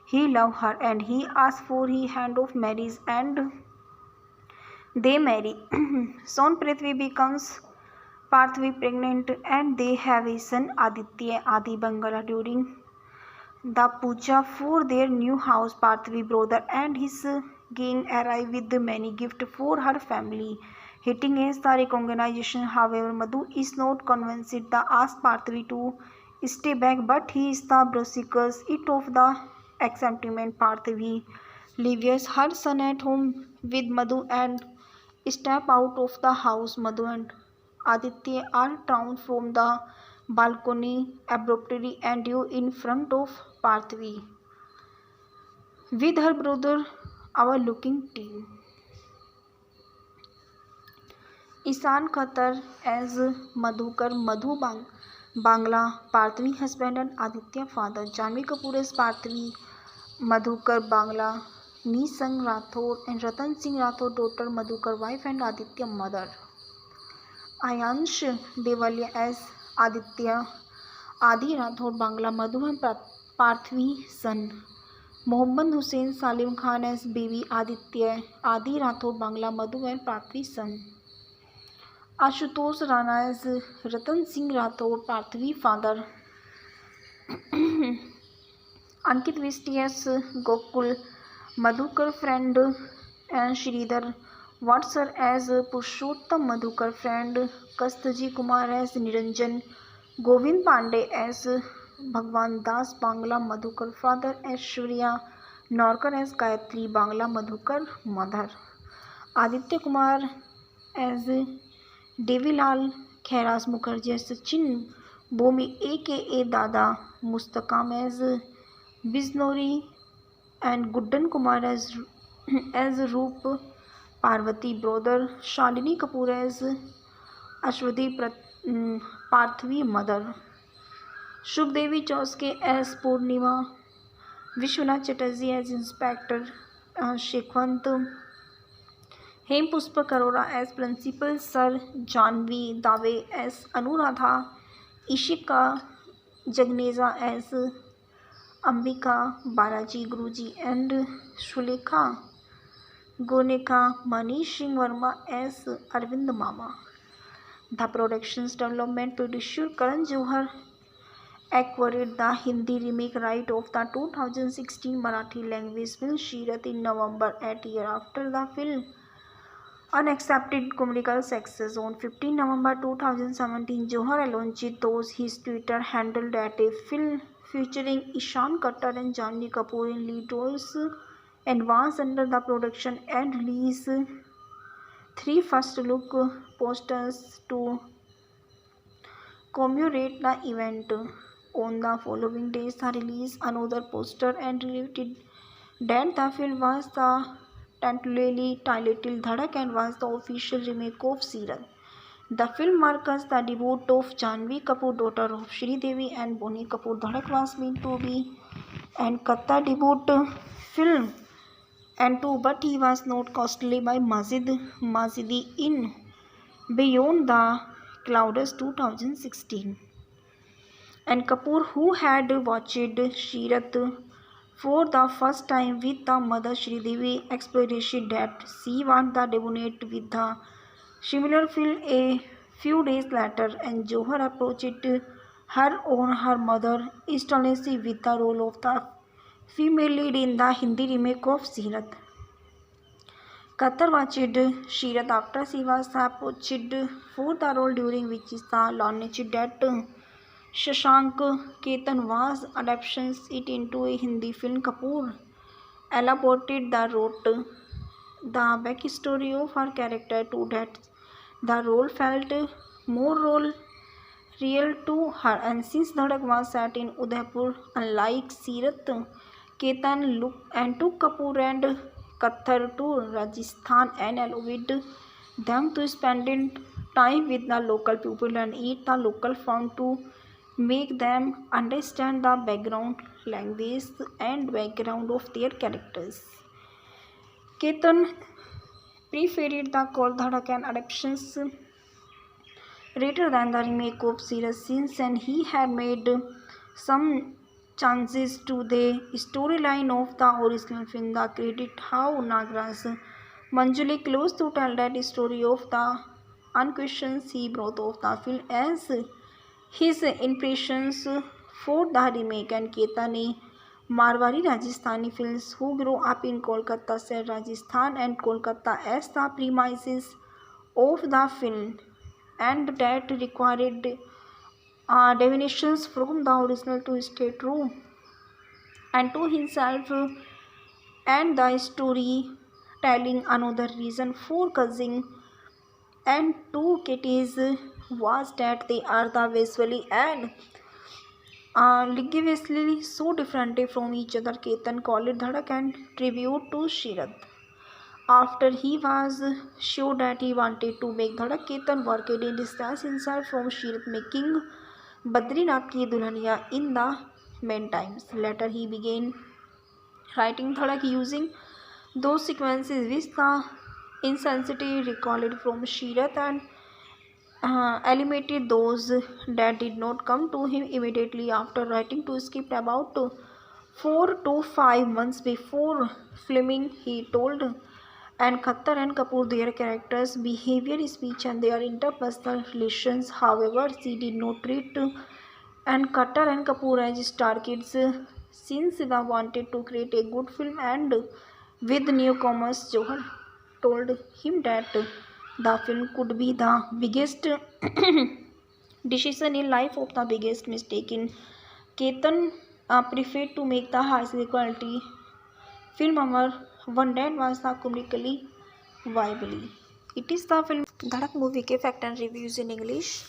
he loves her, and he asks for her hand of marriage and they marry. Soon Prithvi becomes Prithvi pregnant and they have a son Aditya Adi Bangala. During the puja for their new house, Prithvi brother and his gang arrive with many gifts for her family. Hitting as the recognition, however, Madhu is not convinced. They ask Prithvi to stay back, but he is the brusques it of the acceptment. Prithvi leaves her son at home with Madhu and step out of the house. Madhu and Aditya are thrown from the balcony abruptly and due in front of Prithvi with her brother our looking team. Ishan Khatter as Madhukar, Madhu Bangla, Prithvi husband and Aditya father. Janvi Kapoor as Prithvi, Madhukar Bangla, Nisang Rathore and Ratan Singh Rathore daughter, Madhukar wife and Aditya mother. Ayansh Devalia as Aditya, Adi Rathore Bangla, Madhu and Prithvi son. Mohammad Hussain Salim Khan as baby Aditya, Adi Rathore Bangla, Madhu and Prithvi son. Ashutosh Rana as Ratan Singh Rathore, Prithvi father. Ankit Vishti as Gokul, Madhukar friend and Shridhar Vatsar as Purushottam, Madhukar friend. Kastaji Kumar as Niranjan, Govind Pandey as Bhagwan Das Bangla, Madhukar father. Aishwarya Norkar as Gayatri Bangla, Madhukar mother. Aditya Kumar as Devilal Khairas Mukherjee as Sachin Bomi aka Dada. Mustaqam as Biznori and Guddan Kumar as Roop Parvati brother, Shalini Kapoor as Ashwati Parthvi mother, Shubdevi Chauske as Purnima, Vishwanath Chatterjee as Inspector Shekhwant, Hem Pushpak Arora as Principal, Sir Janvi Dave as Anuradha, Ishika Jagneza as Ambika Balaji Guruji, and Shulekha Goneka Manish Singh Verma as Arvind Mama. The production's development producer Karan Johar acquired the Hindi remake right of the 2016 Marathi language film Shirat in November, 8 years after the film unaccepted commercial success. On 15 November 2017, Johar launched those his Twitter handle that a film featuring Ishan Khattar and Janhvi Kapoor in lead roles advanced under the production and released 3 first look posters to commemorate the event. On the following days, the release another poster and related that the film was the tentatively titled Dhadak and was the official remake of Sirat. The film marks the debut of Janhvi Kapoor, daughter of Shri Devi and Bonnie Kapoor. Dhadak was meant to be an Katta debut film and too, but he was not costly by Mazidi in Beyond the Clouds 2016. And Kapoor, who had watched Shirat for the first time with the mother Sridevi, expressed that she wanted the debut with the similar film a few days later, and Johar approached her on her mother instantly with the role of the female lead in the Hindi remake of Sirat. Khattar watched Shirat after she was approached for the role, during which is the launch that Shashank Ketan was adaptations it into a Hindi film. Kapoor elaborated the wrote the backstory of her character to that the role felt more real to her, and since Dhadak was set in Udaipur, unlike Sirat, Ketan looked and took Kapoor and Khattar to Rajasthan and allowed them to spend time with the local people and eat the local food to make them understand the background, language, and background of their characters. Ketan preferred the Kol Dhadak and adaptations rather than the remake of Sirat since, and he had made some changes to the storyline of the original film. The credit how Nagraj Manjuli close to tell that story of the unquestions he brought of the film as his impressions for the remake, and Ketan Marwari Rajasthani films who grew up in Kolkata said Rajasthan and Kolkata as the premises of the film, and that required definitions from the original to stay true and to himself and the story telling. Another reason for cousin and two kitties was that they are the visually and linguistically so different from each other. Ketan called Dhadak and tribute to Shirat. After he was sure that he wanted to make Dhadak, Ketan worked in distance himself from Shirat, making Badrinath Ki Dulhaniya in the meantime. Later he began writing Dhadak using those sequences which the insensitive recalled from Shirat and eliminated those that did not come to him immediately after writing to script. About 4 to 5 months before filming, he told and Khattar and Kapoor their characters' behavior, speech, and their interpersonal relations. However, she did not treat and Khattar and Kapoor as star kids since they wanted to create a good film, and with newcomers, Johar told him that the film could be the biggest decision in life of the biggest mistake in. Ketan preferred to make the high quality film over one that was the commercially viable. It is the film Dhadak movie के fact and reviews in English.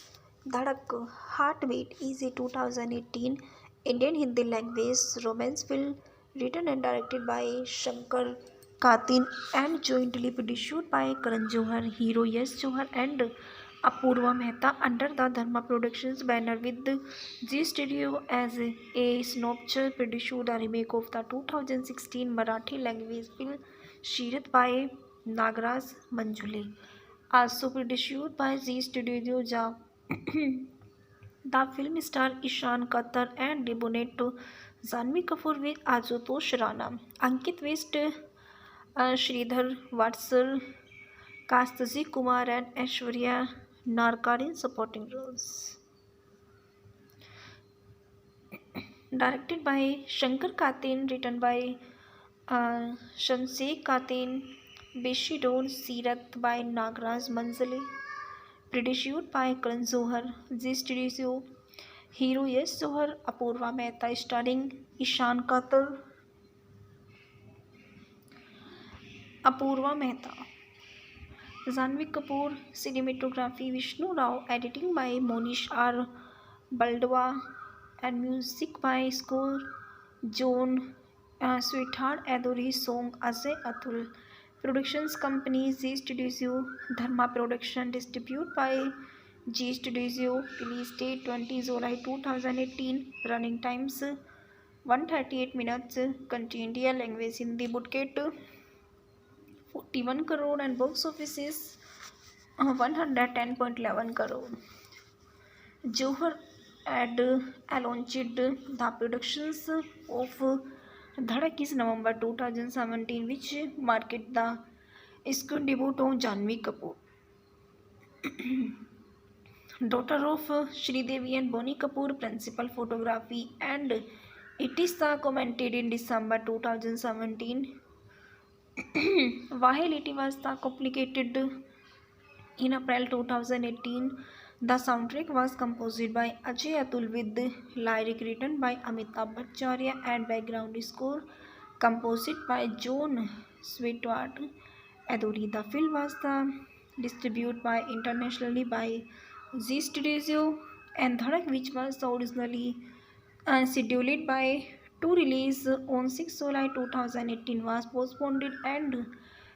Dhadak Heartbeat is a 2018 Indian Hindi language romance film written and directed by Shankar Katin and jointly produced by Karan Johar, Hero Yash Johar and Apurva Mehta under the Dharma Productions banner with G Studio as a synopsis produced the remake of the 2016 Marathi language film Shirat by Nagraj Manjule. Also produced by Z Studio Ja. The film stars Ishan Katar and debuted Janhvi Kapoor with Ashutosh Rana, Ankit West, Sridhar Vatsal, Kastasi Kumar and Aishwarya Narkar in supporting roles. Directed by Shankar Katin, written by Shamsek Katin, Beshidon Sirat by Nagraj Manzale, produced by Karan Johar, Z Studio, Hero Yash Johar, Apurva Mehta starring Ishan Katar, Apurva Mehta, Janhvi Kapoor, cinematography Vishnu Rao, editing by Monish R. Baldwa, and music by score John Sweetheart Adori song Ajay Atul. Productions company Z Studio, Dharma Production, distributed by G Studio. Release date 20 July 2018. Running times 138 minutes. Country India, language Hindi. Budget 41 crore and box office is 110.11 crore. Johar had launched the productions of Dhadak is November 2017, which marked the screen debut of Janhvi Kapoor, daughter of Sridevi and Bonnie Kapoor, principal photography, and it is commented in December 2017. While it was complicated in April 2018, the soundtrack was composed by Ajay Atul with lyric written by Amitabh Bhattacharya and background score composed by John Sweetheart Adori. The film was distributed by internationally by Z Studio, and Dhadak, which was originally scheduled by to release on 6 July 2018, was postponed and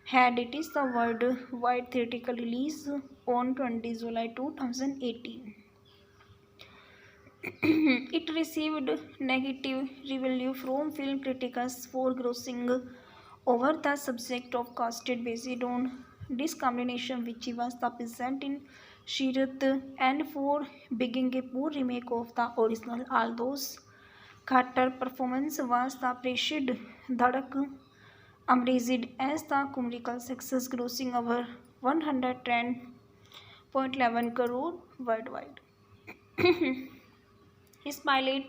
had it is the worldwide theatrical release on 20 July 2018. It received negative review from film critics for grossing over the subject of casted based on discrimination, which was the present in Shirat, and for being a poor remake of the original. Although Khattar performance was the praised, Dhadak emerged as the commercial success, grossing over 110.11 crore worldwide. His pilot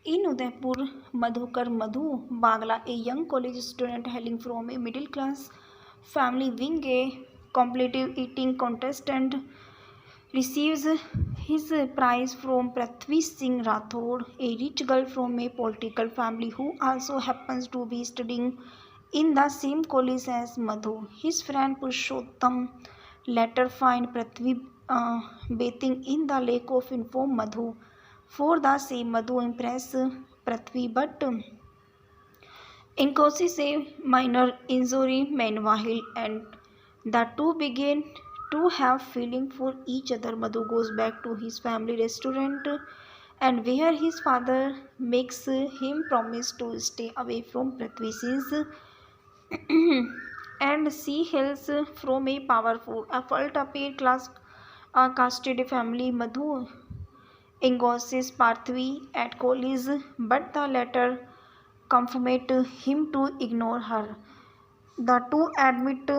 in Udaipur, Madhukar Madhu Bagla, a young college student hailing from a middle class family, wing a competitive eating contest and receives his prize from Prithvi Singh Rathod, a rich girl from a political family who also happens to be studying in the same college as Madhu. His friend Purushottam later find Prithvi bathing in the lake of inform Madhu. For the same, Madhu impress Prithvi, but causes a minor injury meanwhile, and the two begin to have feeling for each other. Madhu goes back to his family restaurant, and where his father makes him promise to stay away from Prithvi since and she hails from a powerful, affluent upper class casted family. Madhu engages Prithvi at college, but the latter confirmed him to ignore her. The two admit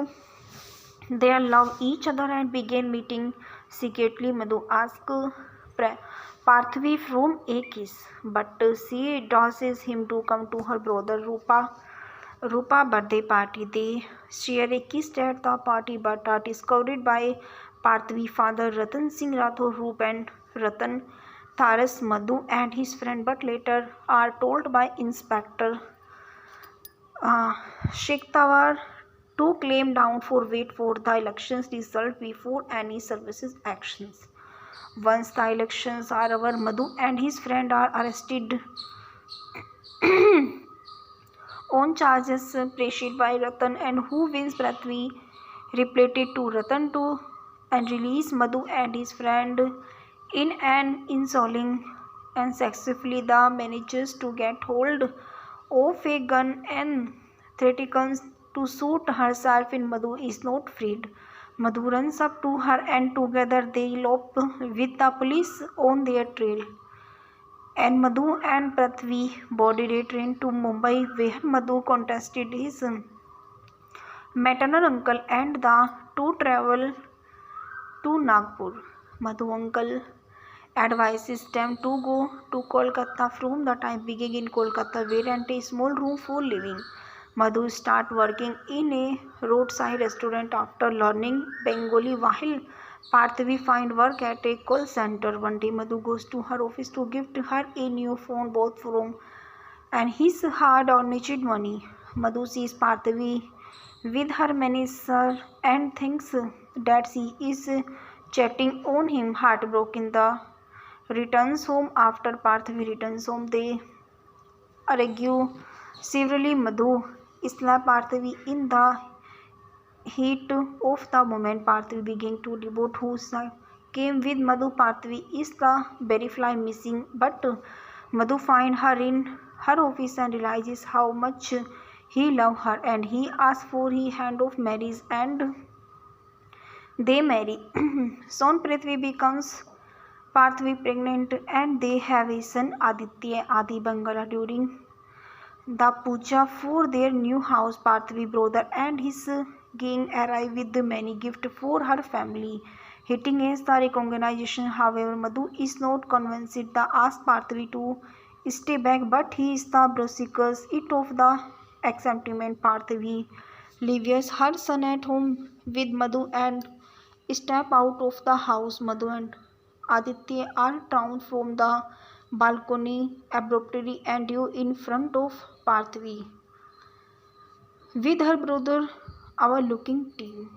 they love each other and begin meeting secretly. Madhu asks Prithvi from a kiss, but she doses him to come to her brother Rupa birthday party. They share a kiss at the party, but are discovered by Prithvi father Ratan Singh Rathod. Rup and Ratan Tharas Madhu and his friend, but later are told by Inspector Sheikh Tawar to claim down for wait for the elections result before any services actions. Once the elections are over, Madhu and his friend are arrested on charges pressed by Ratan and who wins Prithvi reported to Ratan to and release Madhu and his friend in an insulting and successfully the manages to get hold of a gun and threatens to shoot herself in Madhu is not freed. Madhu runs up to her and together they elope with the police on their trail. And Madhu and Prithvi boarded a train to Mumbai where Madhu contested his maternal uncle and the two travel to Nagpur. Madhu uncle advises them to go to Kolkata from the time being in Kolkata where rent a small room for living. Madhu start working in a roadside restaurant after learning Bengali while Parthavi find work at a call center. One day Madhu goes to her office to gift her a new phone bought from and his hard-earned money. Madhu sees Parthavi with her manager and thinks that she is chatting on him. Heartbroken, the returns home. After Parthavi returns home, they argue severely. Madhu slaps Parthavi in the heat of the moment. Parthavi began to devote who came with Madhu. Parthavi is the berry fly missing, but Madhu finds her in her office and realizes how much he loves her, and he asks for her hand of marriage and they marry. Soon Prithvi becomes Parthavi pregnant and they have a son Aditya Adi Bangala. During the puja for their new house, Parthavi brother and his gang arrive with many gifts for her family. Hitting a the recognition, however, Madhu is not convinced. They ask Parthavi to stay back, but he is the brusques it of the acceptment. Parthavi leaves her son at home with Madhu and step out of the house. Madhu and Aditya are thrown from the balcony abruptly and you in front of Parthavi with her brother our looking team.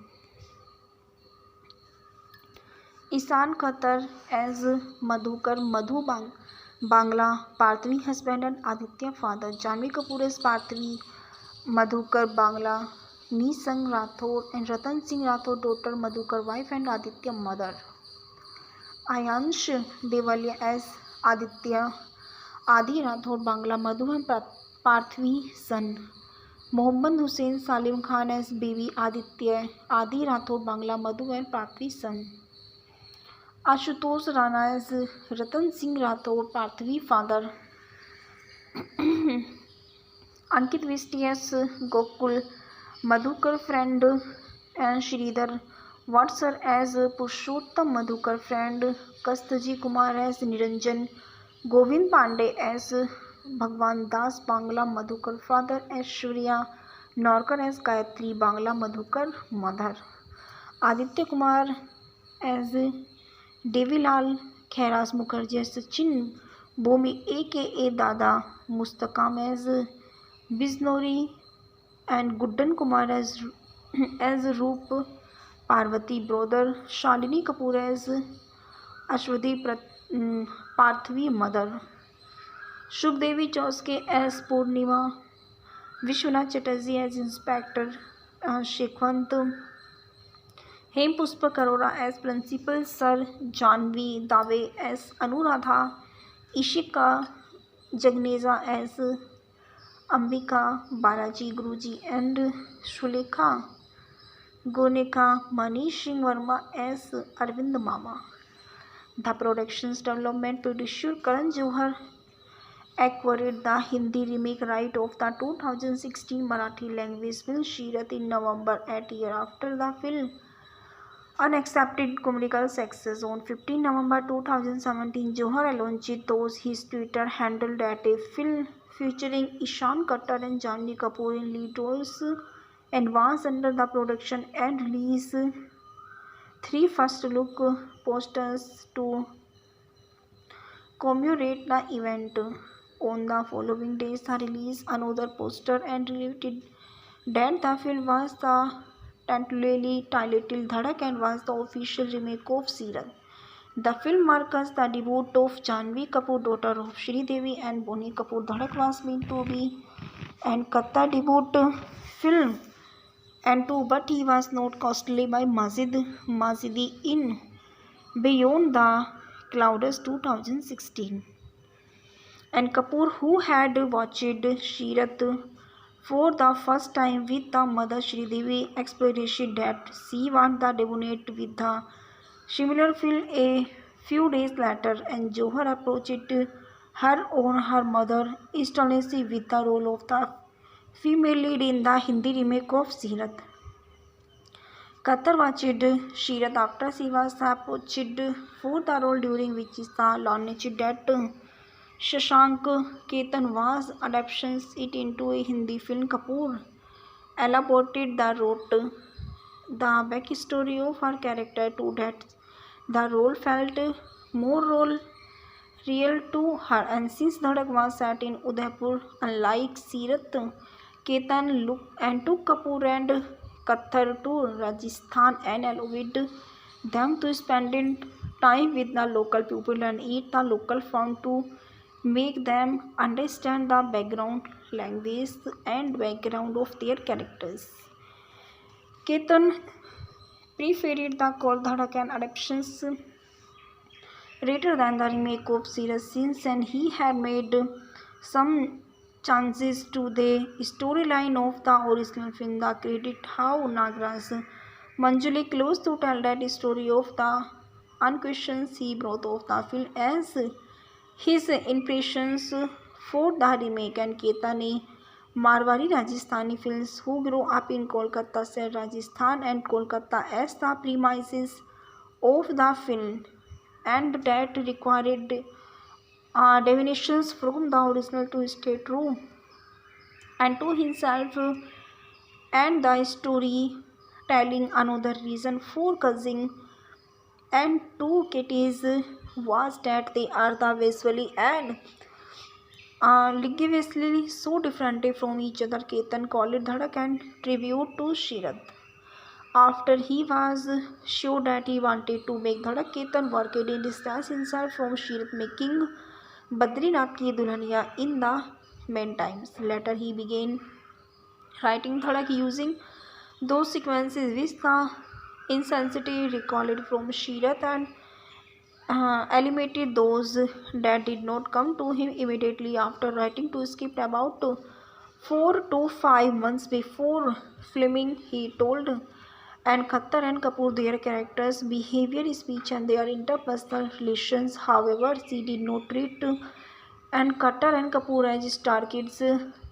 Ishan Khatter as Madhukar, Madhu Bangla, Parthavi husband and Aditya father. Janvi Kapoor as Parthavi, Madhukar Bangla, Nisang Rathod and Ratan Singh Rathod daughter, Madhukar wife and Aditya mother. Ayansh Devalia as Aditya, Adi Rathod Bangla, Madhu and Parthavi son. Mohammad Hussain Salim Khan as Bibi Aditya, Adi Rathod Bangla, Madhu and Parthavi son. Ashutosh Rana as Ratan Singh Rathod, Parthavi father. Ankit Vishti as Gokul, Madhukar friend and Sridhar Vatsar as Purushottam, Madhukar friend. Kastaji Kumar as Niranjan, Govind Pandey as Bhagwan Das Bangla, Madhukar father. Aishwarya Norkar as Gayatri Bangla, Madhukar mother. Aditya Kumar as Devilal Khairas Mukherjee as Sachin Bhumi aka Dada, Mustaqam as Biznori and Guddan Kumar as Roop Parvati brother. Shalini Kapoor as Ashwati Parthavi mother. Shubdevi Chauske as Purnima. Vishwanath Chatterjee as Inspector Shekhwant. Hem Pushpak Arora as Principal. Sir Janvi Dave as Anuradha. Ishika Jagneja as Ambika Balaji Guruji and Shulekha Goneka. Manish Singh Verma as Arvind Mama. The production's development producer Karan Johar acquired the Hindi remake right of the 2016 Marathi language film Shirat in November at year after the film unaccepted commercial success. On 15 November 2017, Johar launched those his Twitter handle that a film featuring Ishan Khatter and Janvi Kapoor in lead roles advanced under the production and released 3 first look posters to commemorate the event. On the following days, the release another poster and related that the film was the tentatively titled Dhadak and was the official remake of Sirat. The film marks the debut of Janvi Kapoor, daughter of Sri Devi and Bonnie Kapoor. Dhadak was meant to be and Qatar debut film and too, but he was not costly by Mazidi in Beyond the Clouds 2016. And Kapoor, who had watched Shirat for the first time with the mother Sridevi, explained that she wanted the debut with the similar film a few days later, and Johar approached her on her mother instantly with the role of the female lead in the Hindi remake of Sirat. Qatar watched Shirat after she was approached for the role, during which is the launch that Shashank Ketan was adaptations it into a Hindi film. Kapoor elaborated the wrote the backstory of her character to that the role felt more role real to her, and since Dhadak was set in Udaipur, unlike Sirat, Ketan looked and took Kapoor and Kathar to Rajasthan and allowed them to spend time with the local people and eat the local food to make them understand the background, language, and background of their characters. Ketan preferred the Kol Dhadak and adaptations rather than the remake of Sirat since, and he had made some changes to the storyline of the original film. The credit how Nagraj Manjuli close to tell that story of the unquestions he brought of the film as his impressions for the remake, and Ketan Marwari Rajasthani films who grew up in Kolkata said Rajasthan and Kolkata as the premises of the film, and that required definitions from the original to stay true and to himself and the story telling. Another reason for cousin and two kitties was that they are the visually and linguistically so different from each other. Ketan called Dhadak and tribute to Shirat. After he was sure that he wanted to make Dhadak, Ketan worked in distance himself from Shirat, making Badrinath Ki Dulhaniya in the meantime. Later he began writing Dhadak using those sequences which the insensitive recalled from Shirat and eliminated those that did not come to him immediately after writing to script. About 4 to 5 months before filming, he told and Khattar and Kapoor their characters' behavior, speech, and their interpersonal relations. However, she did not treat and Khattar and Kapoor as star kids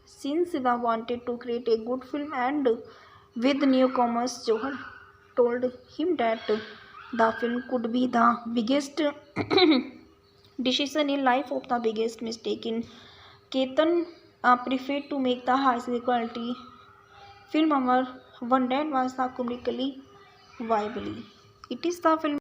since they wanted to create a good film, and with newcomers, Johar told him that the film could be the biggest decision in life of the biggest mistake in. Ketan preferred to make the high quality film. Our one that was the comedically viable. It is the film